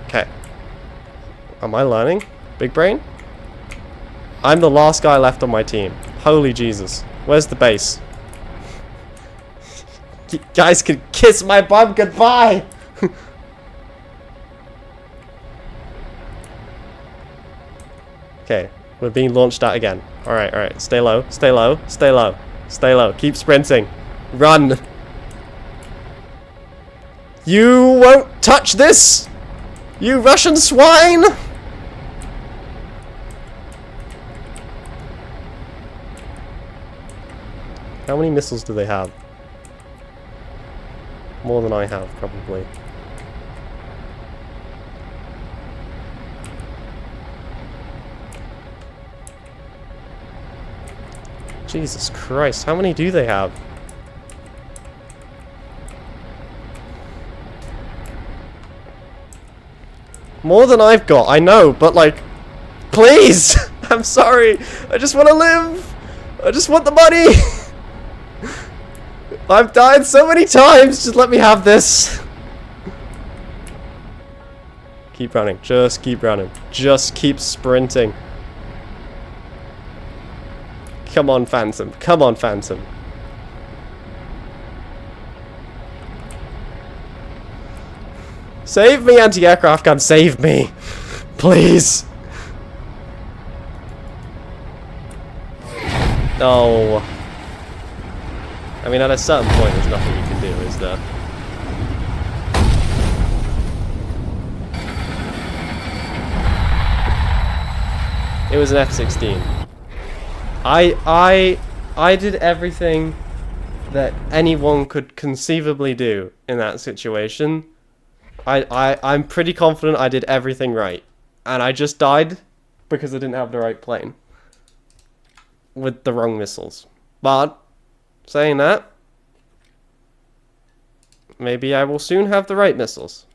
Okay. Am I learning? Big brain? I'm the last guy left on my team. Holy Jesus. Where's the base? You guys can kiss my bum goodbye! Okay, we're being launched at again. Alright, alright. Stay low, stay low, stay low, stay low. Keep sprinting. Run! You won't touch this! You Russian swine! How many missiles do they have? More than I have, probably. Jesus Christ, how many do they have? More than I've got, I know, but like, please! I'm sorry, I just want to live! I just want the money! I've died so many times, just let me have this. Keep running. Just keep running. Just keep sprinting. Come on, Phantom. Come on, Phantom. Save me, anti-aircraft gun. Save me. Please. Oh. I mean, at a certain point, there's nothing you can do, is there? It was an F-16. I did everything that anyone could conceivably do in that situation. I'm pretty confident I did everything right. And I just died because I didn't have the right plane. With the wrong missiles. But, saying that, maybe I will soon have the right missiles.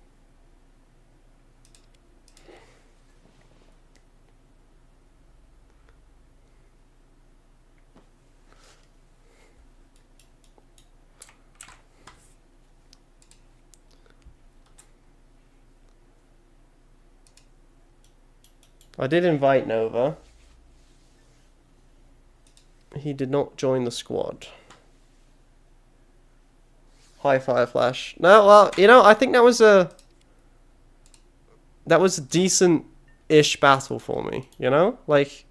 I did invite Nova. He did not join the squad. Hi, Fireflash. No, well, you know, I think that was a decent-ish battle for me, you know? Like,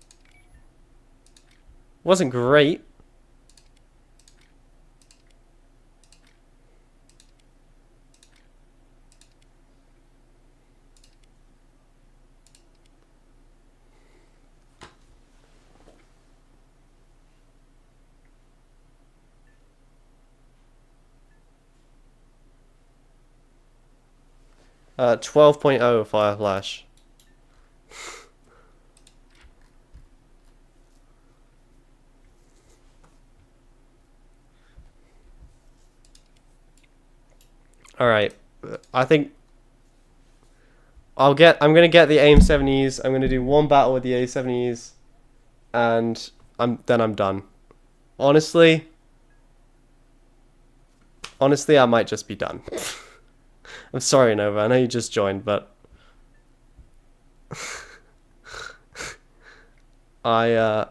wasn't great. Uh, 12.0 Fireflash. Alright. I think I'm gonna get the AIM 70s. I'm gonna do one battle with the A70s and then I'm done. Honestly, I might just be done. I'm sorry, Nova. I know you just joined, but yeah.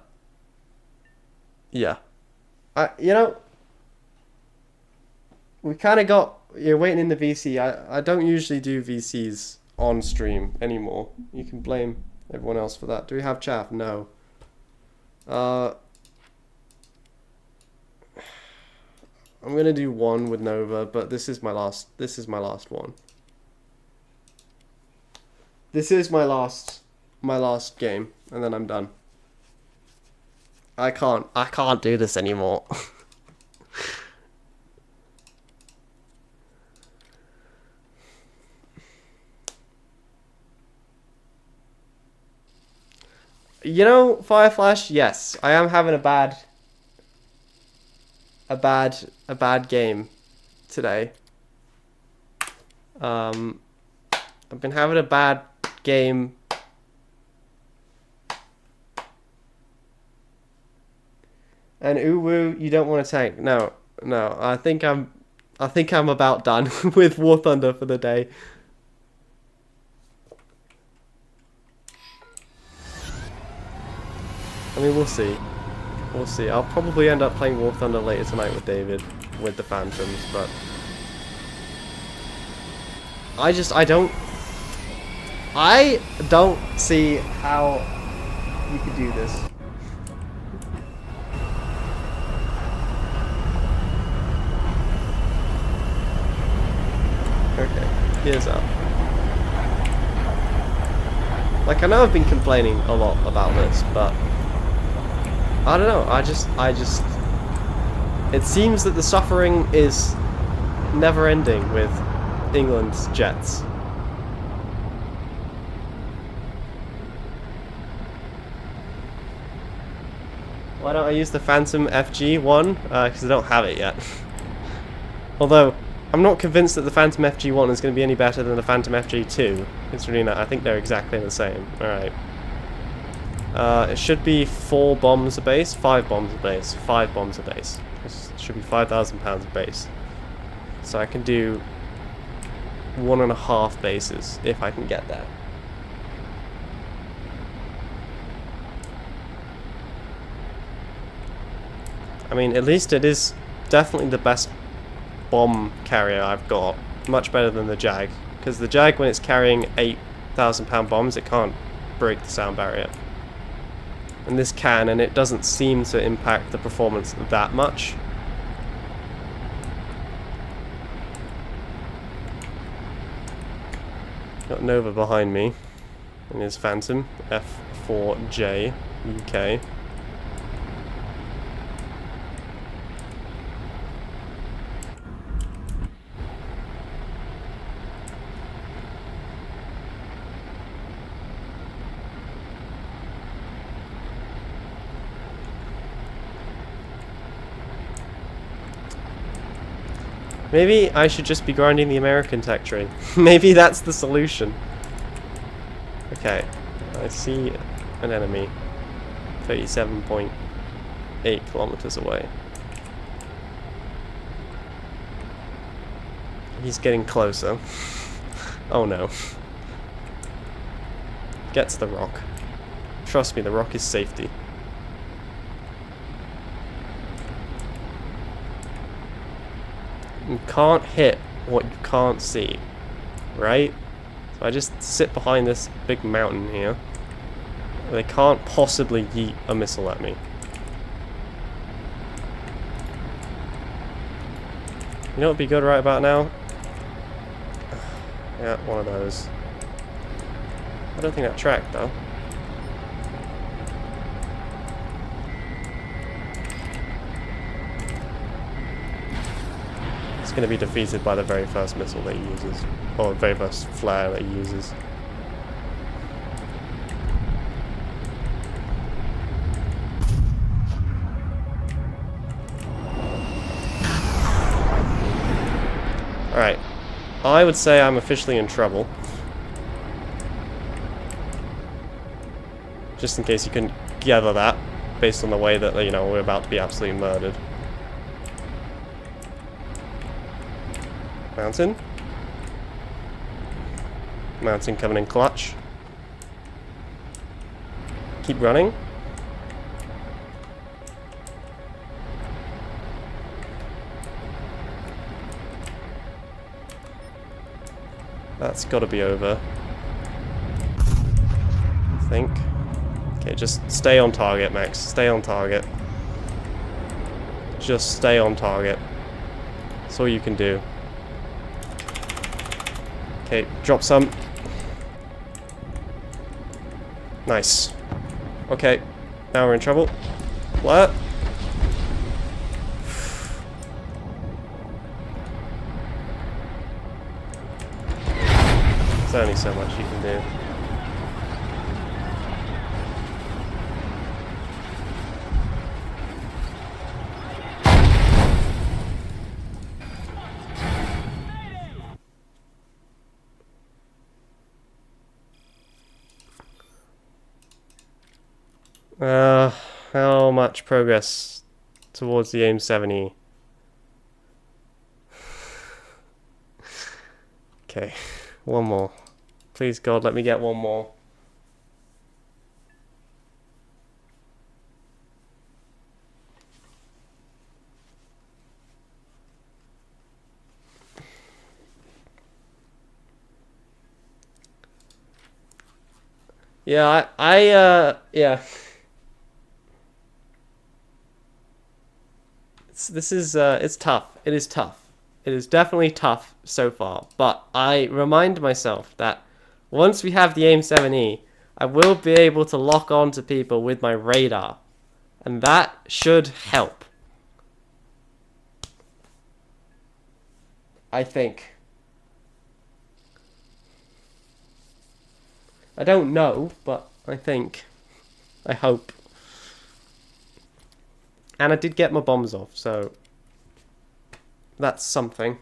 You know, we kind of got. You're waiting in the VC. I don't usually do VCs on stream anymore. You can blame everyone else for that. Do we have chaff? No. I'm gonna do one with Nova, but this is my last one. This is my last game, and then I'm done. I can't do this anymore. You know, Fireflash, yes, I am having a bad game today. I've been having a bad game. And Uwu, you don't want to tank. No. I think I'm about done with War Thunder for the day. I mean, we'll see. We'll see. I'll probably end up playing War Thunder later tonight with David, with the Phantoms, but I don't see how you could do this. Okay, here's up. Like, I know I've been complaining a lot about this, but I don't know, I just it seems that the suffering is never ending with England's jets. Why don't I use the Phantom FG1? Because I don't have it yet. Although, I'm not convinced that the Phantom FG1 is going to be any better than the Phantom FG2. It's really not. I think they're exactly the same. Alright. It should be 4 bombs a base, 5 bombs a base, 5 bombs a base. It should be £5,000 a base. So I can do 1.5 bases, if I can get there. I mean, at least it is definitely the best bomb carrier I've got. Much better than the Jag. Because the Jag, when it's carrying 8,000-pound bombs, it can't break the sound barrier. And this can, and it doesn't seem to impact the performance that much. Got Nova behind me. And his Phantom, F4J, UK. Maybe I should just be grinding the American tech tree. Maybe that's the solution. Okay, I see an enemy 37.8 kilometers away. He's getting closer. Oh no. Get to the rock. Trust me, the rock is safety. You can't hit what you can't see, right? So I just sit behind this big mountain here. They can't possibly yeet a missile at me. You know what would be good right about now? Yeah, one of those. I don't think that tracked though. Going to be defeated by the very first missile that he uses, or the very first flare that he uses. Alright, I would say I'm officially in trouble. Just in case you couldn't gather that, based on the way that, you know, we're about to be absolutely murdered. Mountain. Mountain coming in clutch. Keep running. That's got to be over, I think. Okay, just stay on target, Max. Stay on target. Just stay on target. That's all you can do. Okay, drop some. Nice. Okay, now we're in trouble. What? There's only so much you can do. How much progress towards the AIM 70? Okay, one more. Please God, let me get one more. Yeah, yeah. It's tough. It is tough. It is definitely tough so far. But I remind myself that once we have the AIM 7E, I will be able to lock on to people with my radar. And that should help. I think. I don't know, but I think. I hope. And I did get my bombs off, so that's something.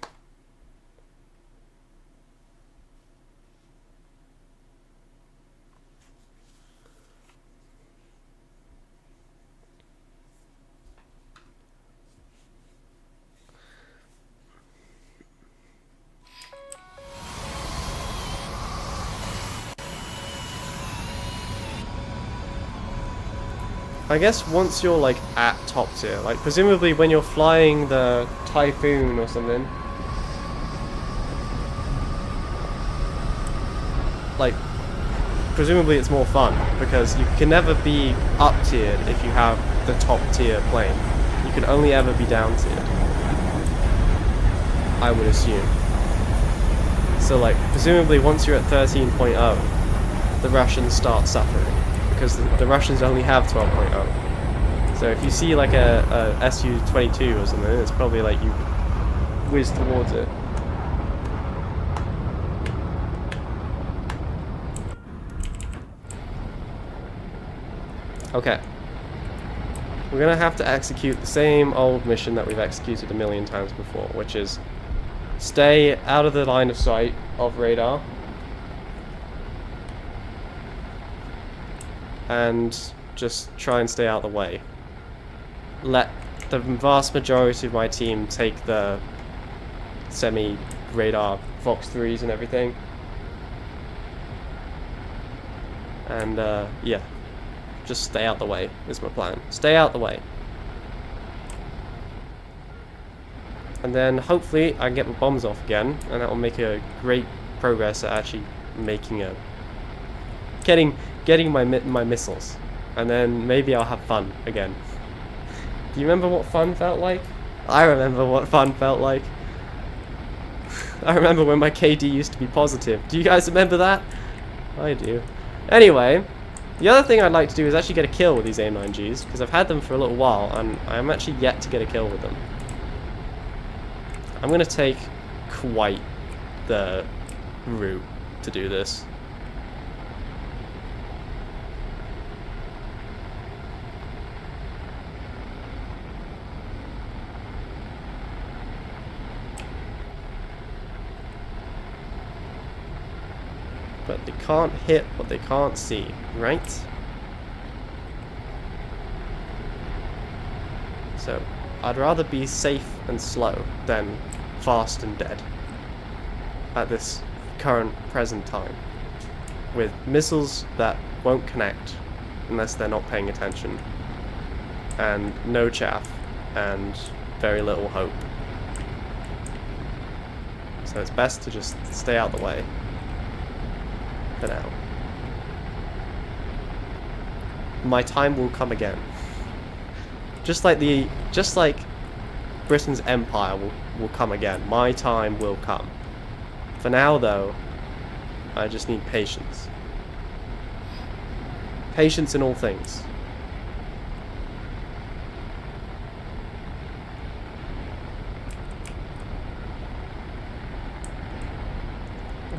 I guess once you're like at top tier, like presumably when you're flying the Typhoon or something, like presumably it's more fun because you can never be up tiered if you have the top tier plane. You can only ever be down tiered, I would assume. So like presumably once you're at 13.0, the Russians start suffering because the Russians only have 12.0. So if you see like a Su-22 or something, it's probably like you whiz towards it. Okay. We're gonna have to execute the same old mission that we've executed a million times before, which is stay out of the line of sight of radar and just try and stay out of the way. Let the vast majority of my team take the semi-radar Fox 3s and everything. And yeah. Just stay out the way is my plan. Stay out the way. And then hopefully I can get my bombs off again, and that will make a great progress at actually making a getting my missiles. And then maybe I'll have fun again. Do you remember what fun felt like? I remember what fun felt like. I remember when my KD used to be positive. Do you guys remember that? I do. Anyway, the other thing I'd like to do is actually get a kill with these AIM-9Gs, because I've had them for a little while, and I'm actually yet to get a kill with them. I'm going to take quite the route to do this. But they can't hit what they can't see, right? So, I'd rather be safe and slow than fast and dead at this current present time, with missiles that won't connect unless they're not paying attention, and no chaff, and very little hope. So it's best to just stay out the way. For now. My time will come again. Just like Britain's empire will come again. My time will come. For now though, I just need patience. Patience in all things.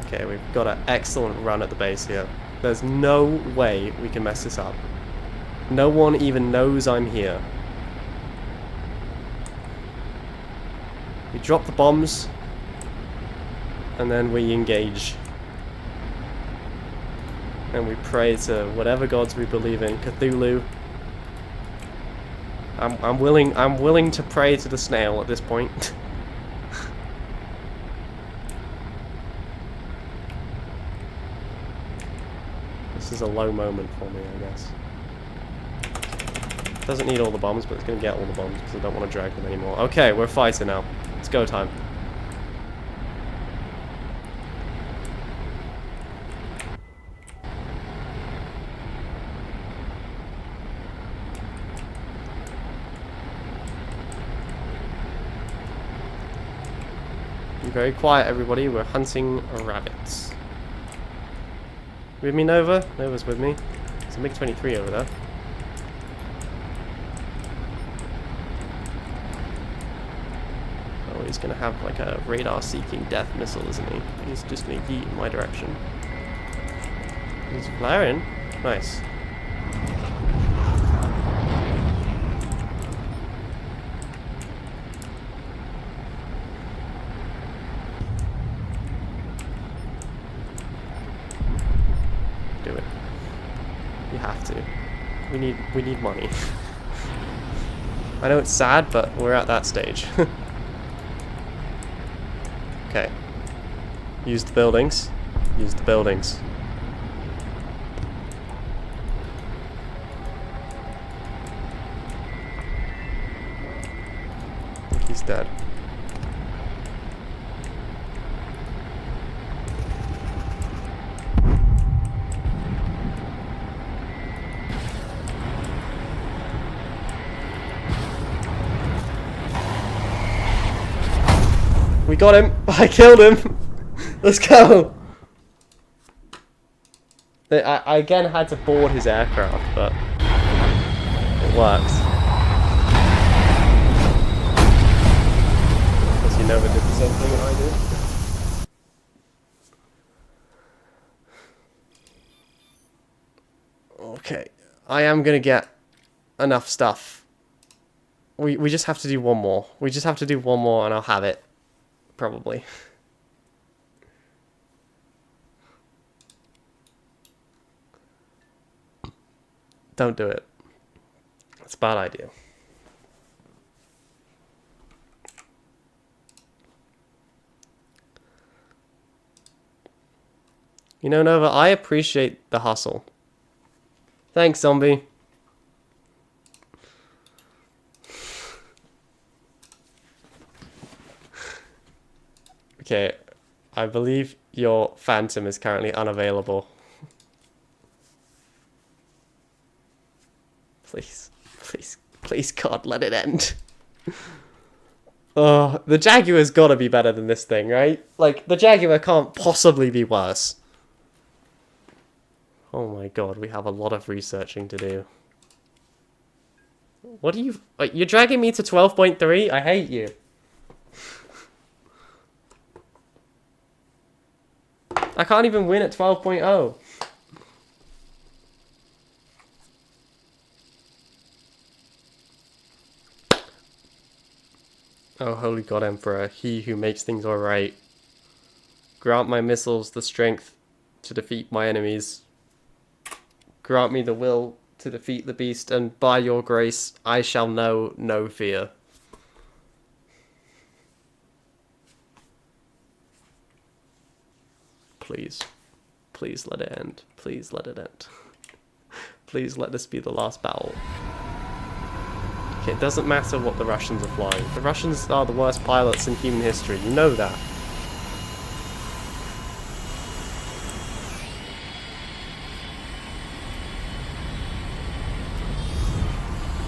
Okay, we've got an excellent run at the base here. There's no way we can mess this up. No one even knows I'm here. We drop the bombs, and then we engage. And we pray to whatever gods we believe in. Cthulhu. I'm willing to pray to the snail at this point. This is a low moment for me, I guess. Doesn't need all the bombs, but it's going to get all the bombs because I don't want to drag them anymore. Okay, we're fighting now. It's go time. Be very quiet, everybody. We're hunting rabbits. With me, Nova? Nova's with me. There's a MiG-23 over there. Oh, he's gonna have like a radar-seeking death missile, isn't he? He's just gonna yeet in my direction. He's flaring. Nice. Do it. You have to. We need money. I know it's sad, but we're at that stage. Okay. Use the buildings. Use the buildings. think he's dead. We got him! I killed him! Let's go! I again had to board his aircraft, but it works. Because you never did the same thing that I did. Okay, I am gonna get enough stuff. We just have to do one more. We just have to do one more and I'll have it. Probably. Don't do it. It's a bad idea. You know, Nova, I appreciate the hustle. Thanks, zombie. Okay, I believe your phantom is currently unavailable. Please, please, please, God, let it end. Oh, the Jaguar's gotta be better than this thing, right? Like, the Jaguar can't possibly be worse. Oh my God, we have a lot of researching to do. What are you... You're dragging me to 12.3? I hate you. I can't even win at 12.0. Oh, holy God, Emperor, he who makes things alright. Grant my missiles the strength to defeat my enemies. Grant me the will to defeat the beast, and by your grace, I shall know no fear. Please. Please let it end. Please let it end. Please let this be the last battle. Okay, it doesn't matter what the Russians are flying. The Russians are the worst pilots in human history. You know that.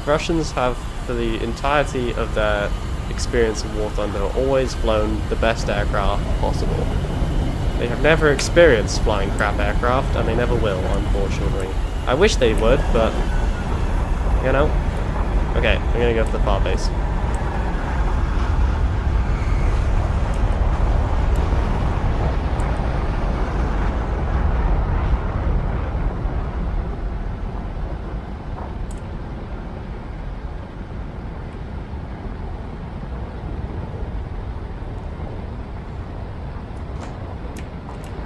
Russians have, for the entirety of their experience in War Thunder, always flown the best aircraft possible. They have never experienced flying crap aircraft, and they never will, unfortunately. I wish they would, but... you know? Okay, I'm gonna go for the far base.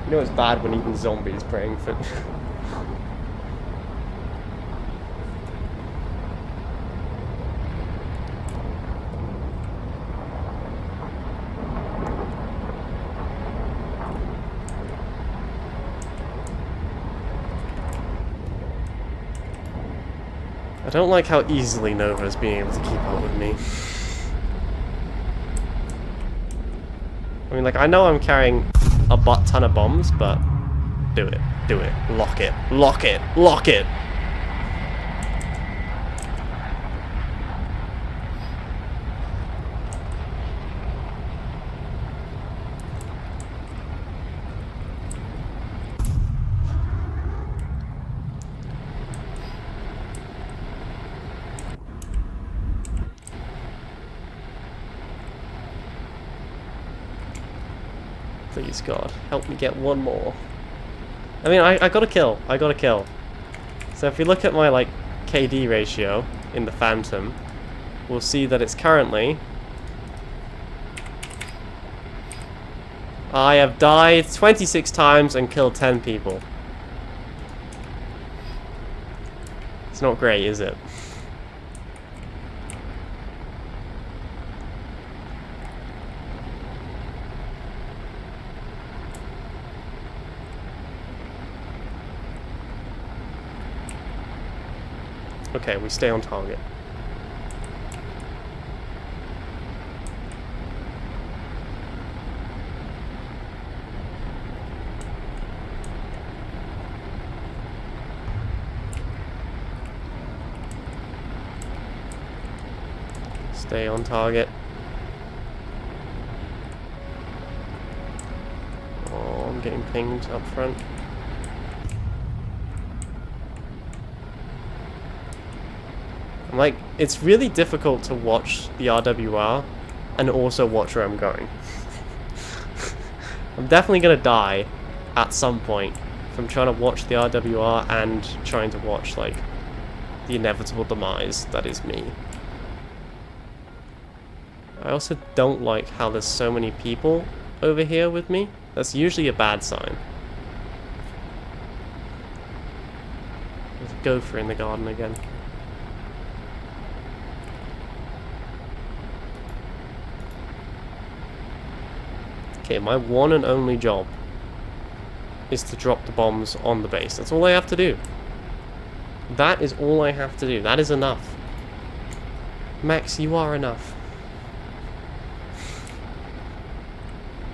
You know it's bad when even zombies praying for... I don't like how easily Nova's being able to keep up with me. I mean, like, I know I'm carrying a butt ton of bombs, but do it, do it, lock it, lock it, lock it. Please, God, help me get one more. I mean, I got a kill. I got a kill. So if we look at my, like, KD ratio in the Phantom, we'll see that it's currently... I have died 26 times and killed 10 people. It's not great, is it? Okay, we stay on target. Stay on target. Oh, I'm getting pinged up front. Like, it's really difficult to watch the RWR and also watch where I'm going. I'm definitely gonna die at some point from trying to watch the RWR and trying to watch, like, the inevitable demise that is me. I also don't like how there's so many people over here with me. That's usually a bad sign. There's a gopher in the garden again. Okay, my one and only job is to drop the bombs on the base. That's all I have to do. That is all I have to do. That is enough. Max, you are enough.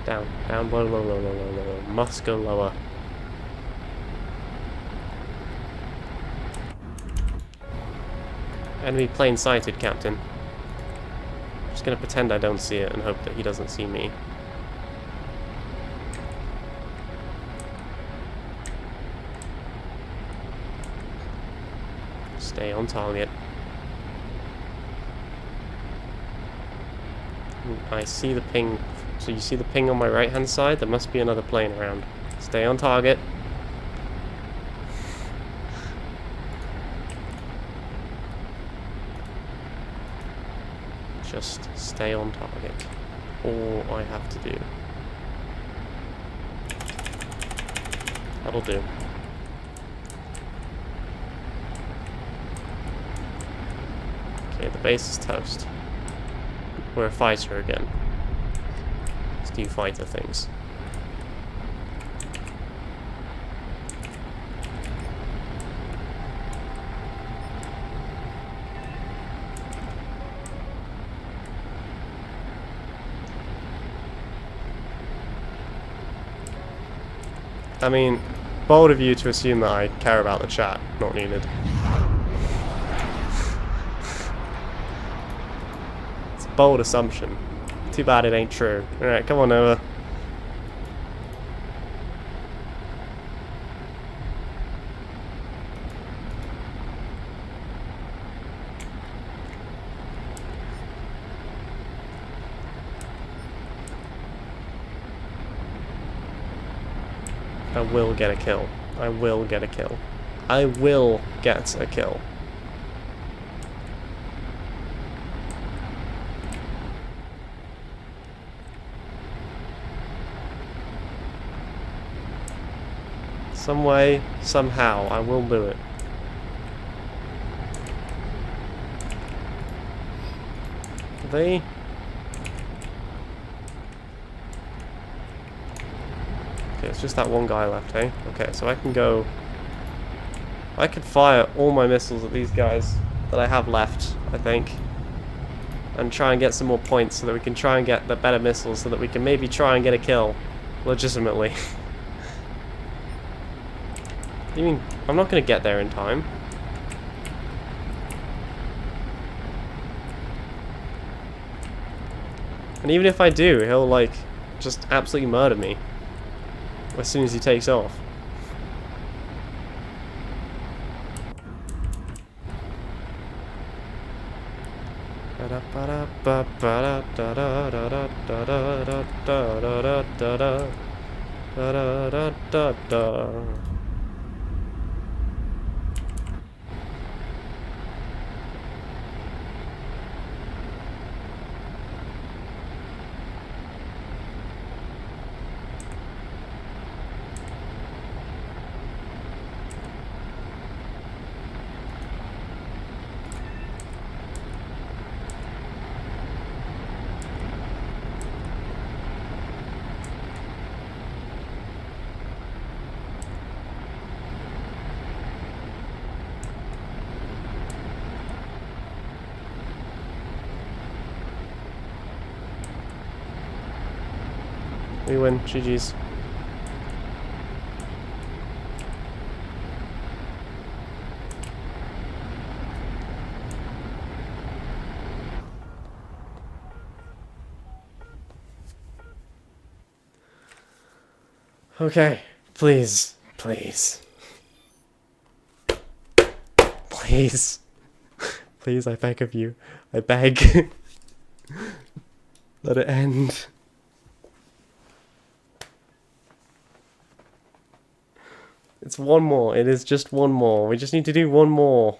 Down, down, low, low, low, low, low, low, low. Must go lower. Enemy plane sighted, Captain. Just gonna pretend I don't see it and hope that he doesn't see me. Stay on target. I see the ping. So you see the ping on my right hand side? There must be another plane around. Stay on target. Just stay on target. All I have to do. That'll do. Okay, the base is toast. We're a fighter again. Let's do fighter things. I mean, bold of you to assume that I care about the chat. Not needed. It's a bold assumption. Too bad it ain't true. Alright, come on over. I will get a kill. I will get a kill. I will get a kill. Some way, somehow, I will do it. They... Okay, it's just that one guy left, eh? Okay, so I can go... I could fire all my missiles at these guys that I have left, I think. And try and get some more points so that we can try and get the better missiles so that we can maybe try and get a kill. Legitimately. You mean, I'm not going to get there in time. And even if I do, he'll, like, just absolutely murder me as soon as he takes off. We win. GG's. Okay, please, please. Please. Please, I beg of you. I beg. Let it end. It's one more. It is just one more. We just need to do one more.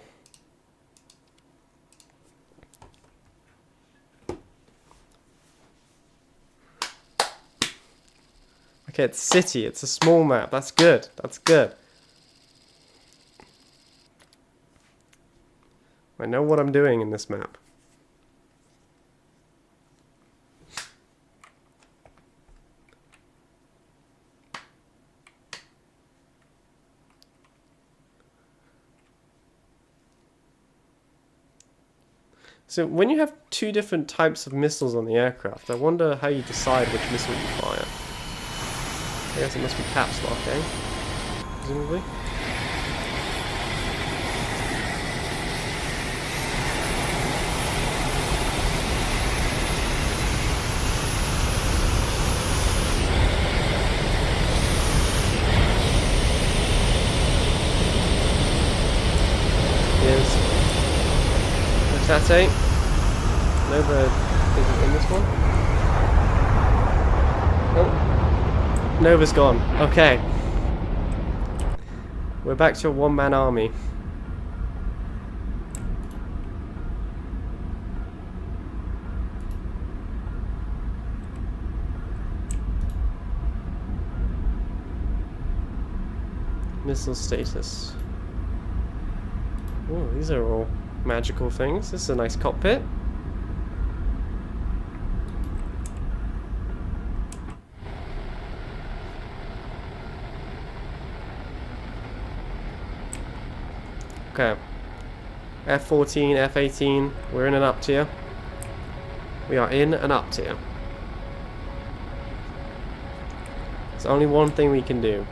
Okay, it's city. It's a small map. That's good. That's good. I know what I'm doing in this map. So when you have two different types of missiles on the aircraft, I wonder how you decide which missile you fire. I guess it must be caps lock, eh? Presumably. Here's Tate. Nova isn't in this one. Oh. Nova's gone. Okay. We're back to a one-man army. Missile status. Oh, these are all magical things. This is a nice cockpit. Okay. F-14, F-18. We're in an up tier. We are in an up tier. There's only one thing we can do.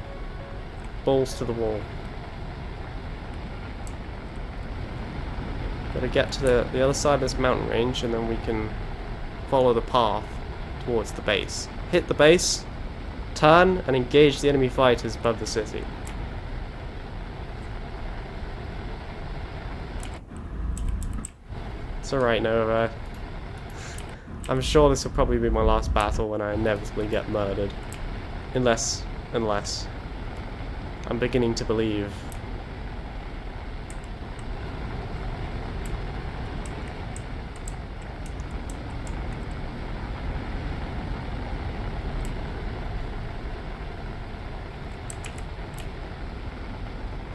Balls to the wall. Gotta get to the other side of this mountain range and then we can follow the path towards the base. Hit the base, turn, and engage the enemy fighters above the city. It's alright, Nova. I'm sure this will probably be my last battle when I inevitably get murdered. Unless I'm beginning to believe.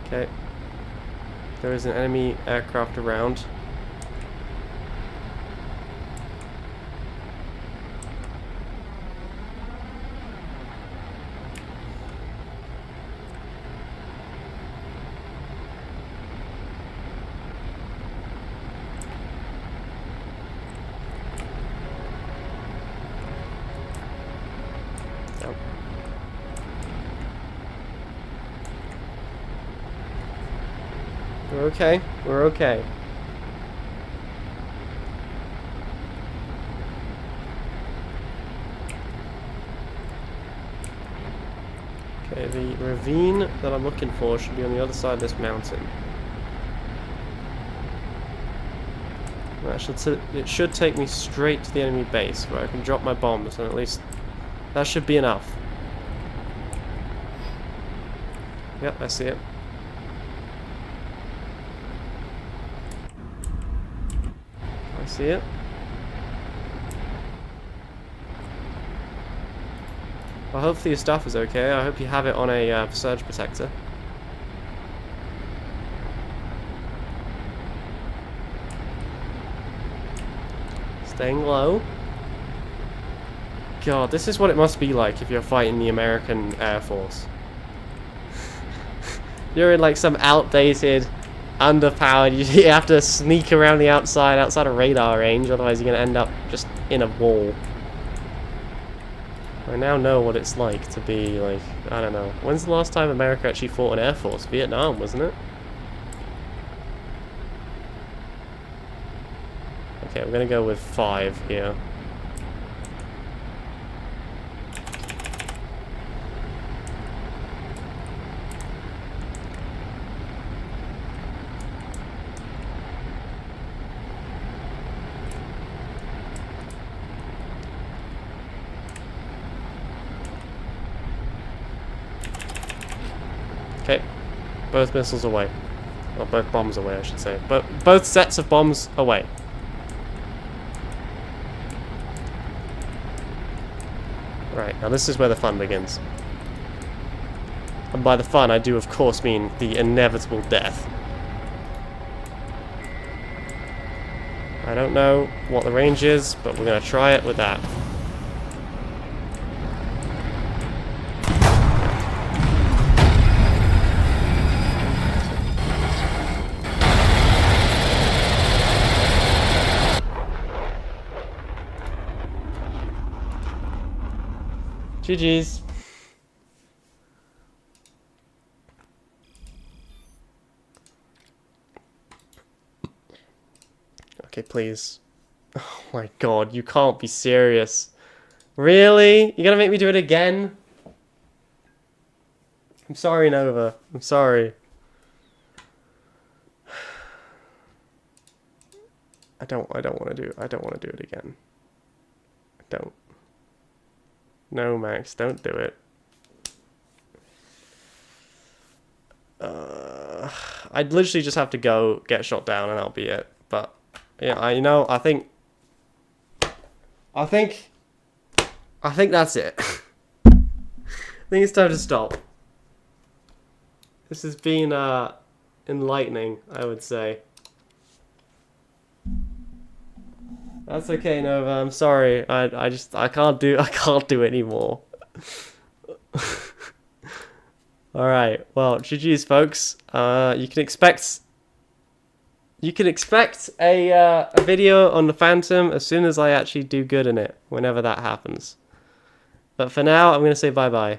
Okay. There is an enemy aircraft around. Yep. We're okay. We're okay. Okay, the ravine that I'm looking for should be on the other side of this mountain. It should take me straight to the enemy base where I can drop my bombs, and at least that should be enough. Yep, I see it. I see it. Well, hopefully your stuff is okay. I hope you have it on a surge protector. Staying low. God, this is what it must be like if you're fighting the American Air Force. You're in like some outdated, underpowered, you have to sneak around the outside of radar range, otherwise you're going to end up just in a wall. I now know what it's like to be like, I don't know. When's the last time America actually fought an Air Force? Vietnam, wasn't it? Okay, we're gonna go with 5 here. . Both missiles away. Or both bombs away, I should say. But both sets of bombs away. Right, now this is where the fun begins. And by the fun, I do of course mean the inevitable death. I don't know what the range is, but we're going to try it with that. GG's. Okay, please. Oh my god, you can't be serious. Really? You're gonna make me do it again? I'm sorry, Nova. I'm sorry. I don't want to do it again. I don't. No, Max, don't do it. I'd literally just have to go get shot down and that'll be it. But yeah, I think that's it. I think it's time to stop. This has been enlightening, I would say. That's okay, Nova. I'm sorry. I can't do anymore. All right. Well, GG's, folks. You can expect a video on the Phantom as soon as I actually do good in it. Whenever that happens. But for now, I'm gonna say bye bye.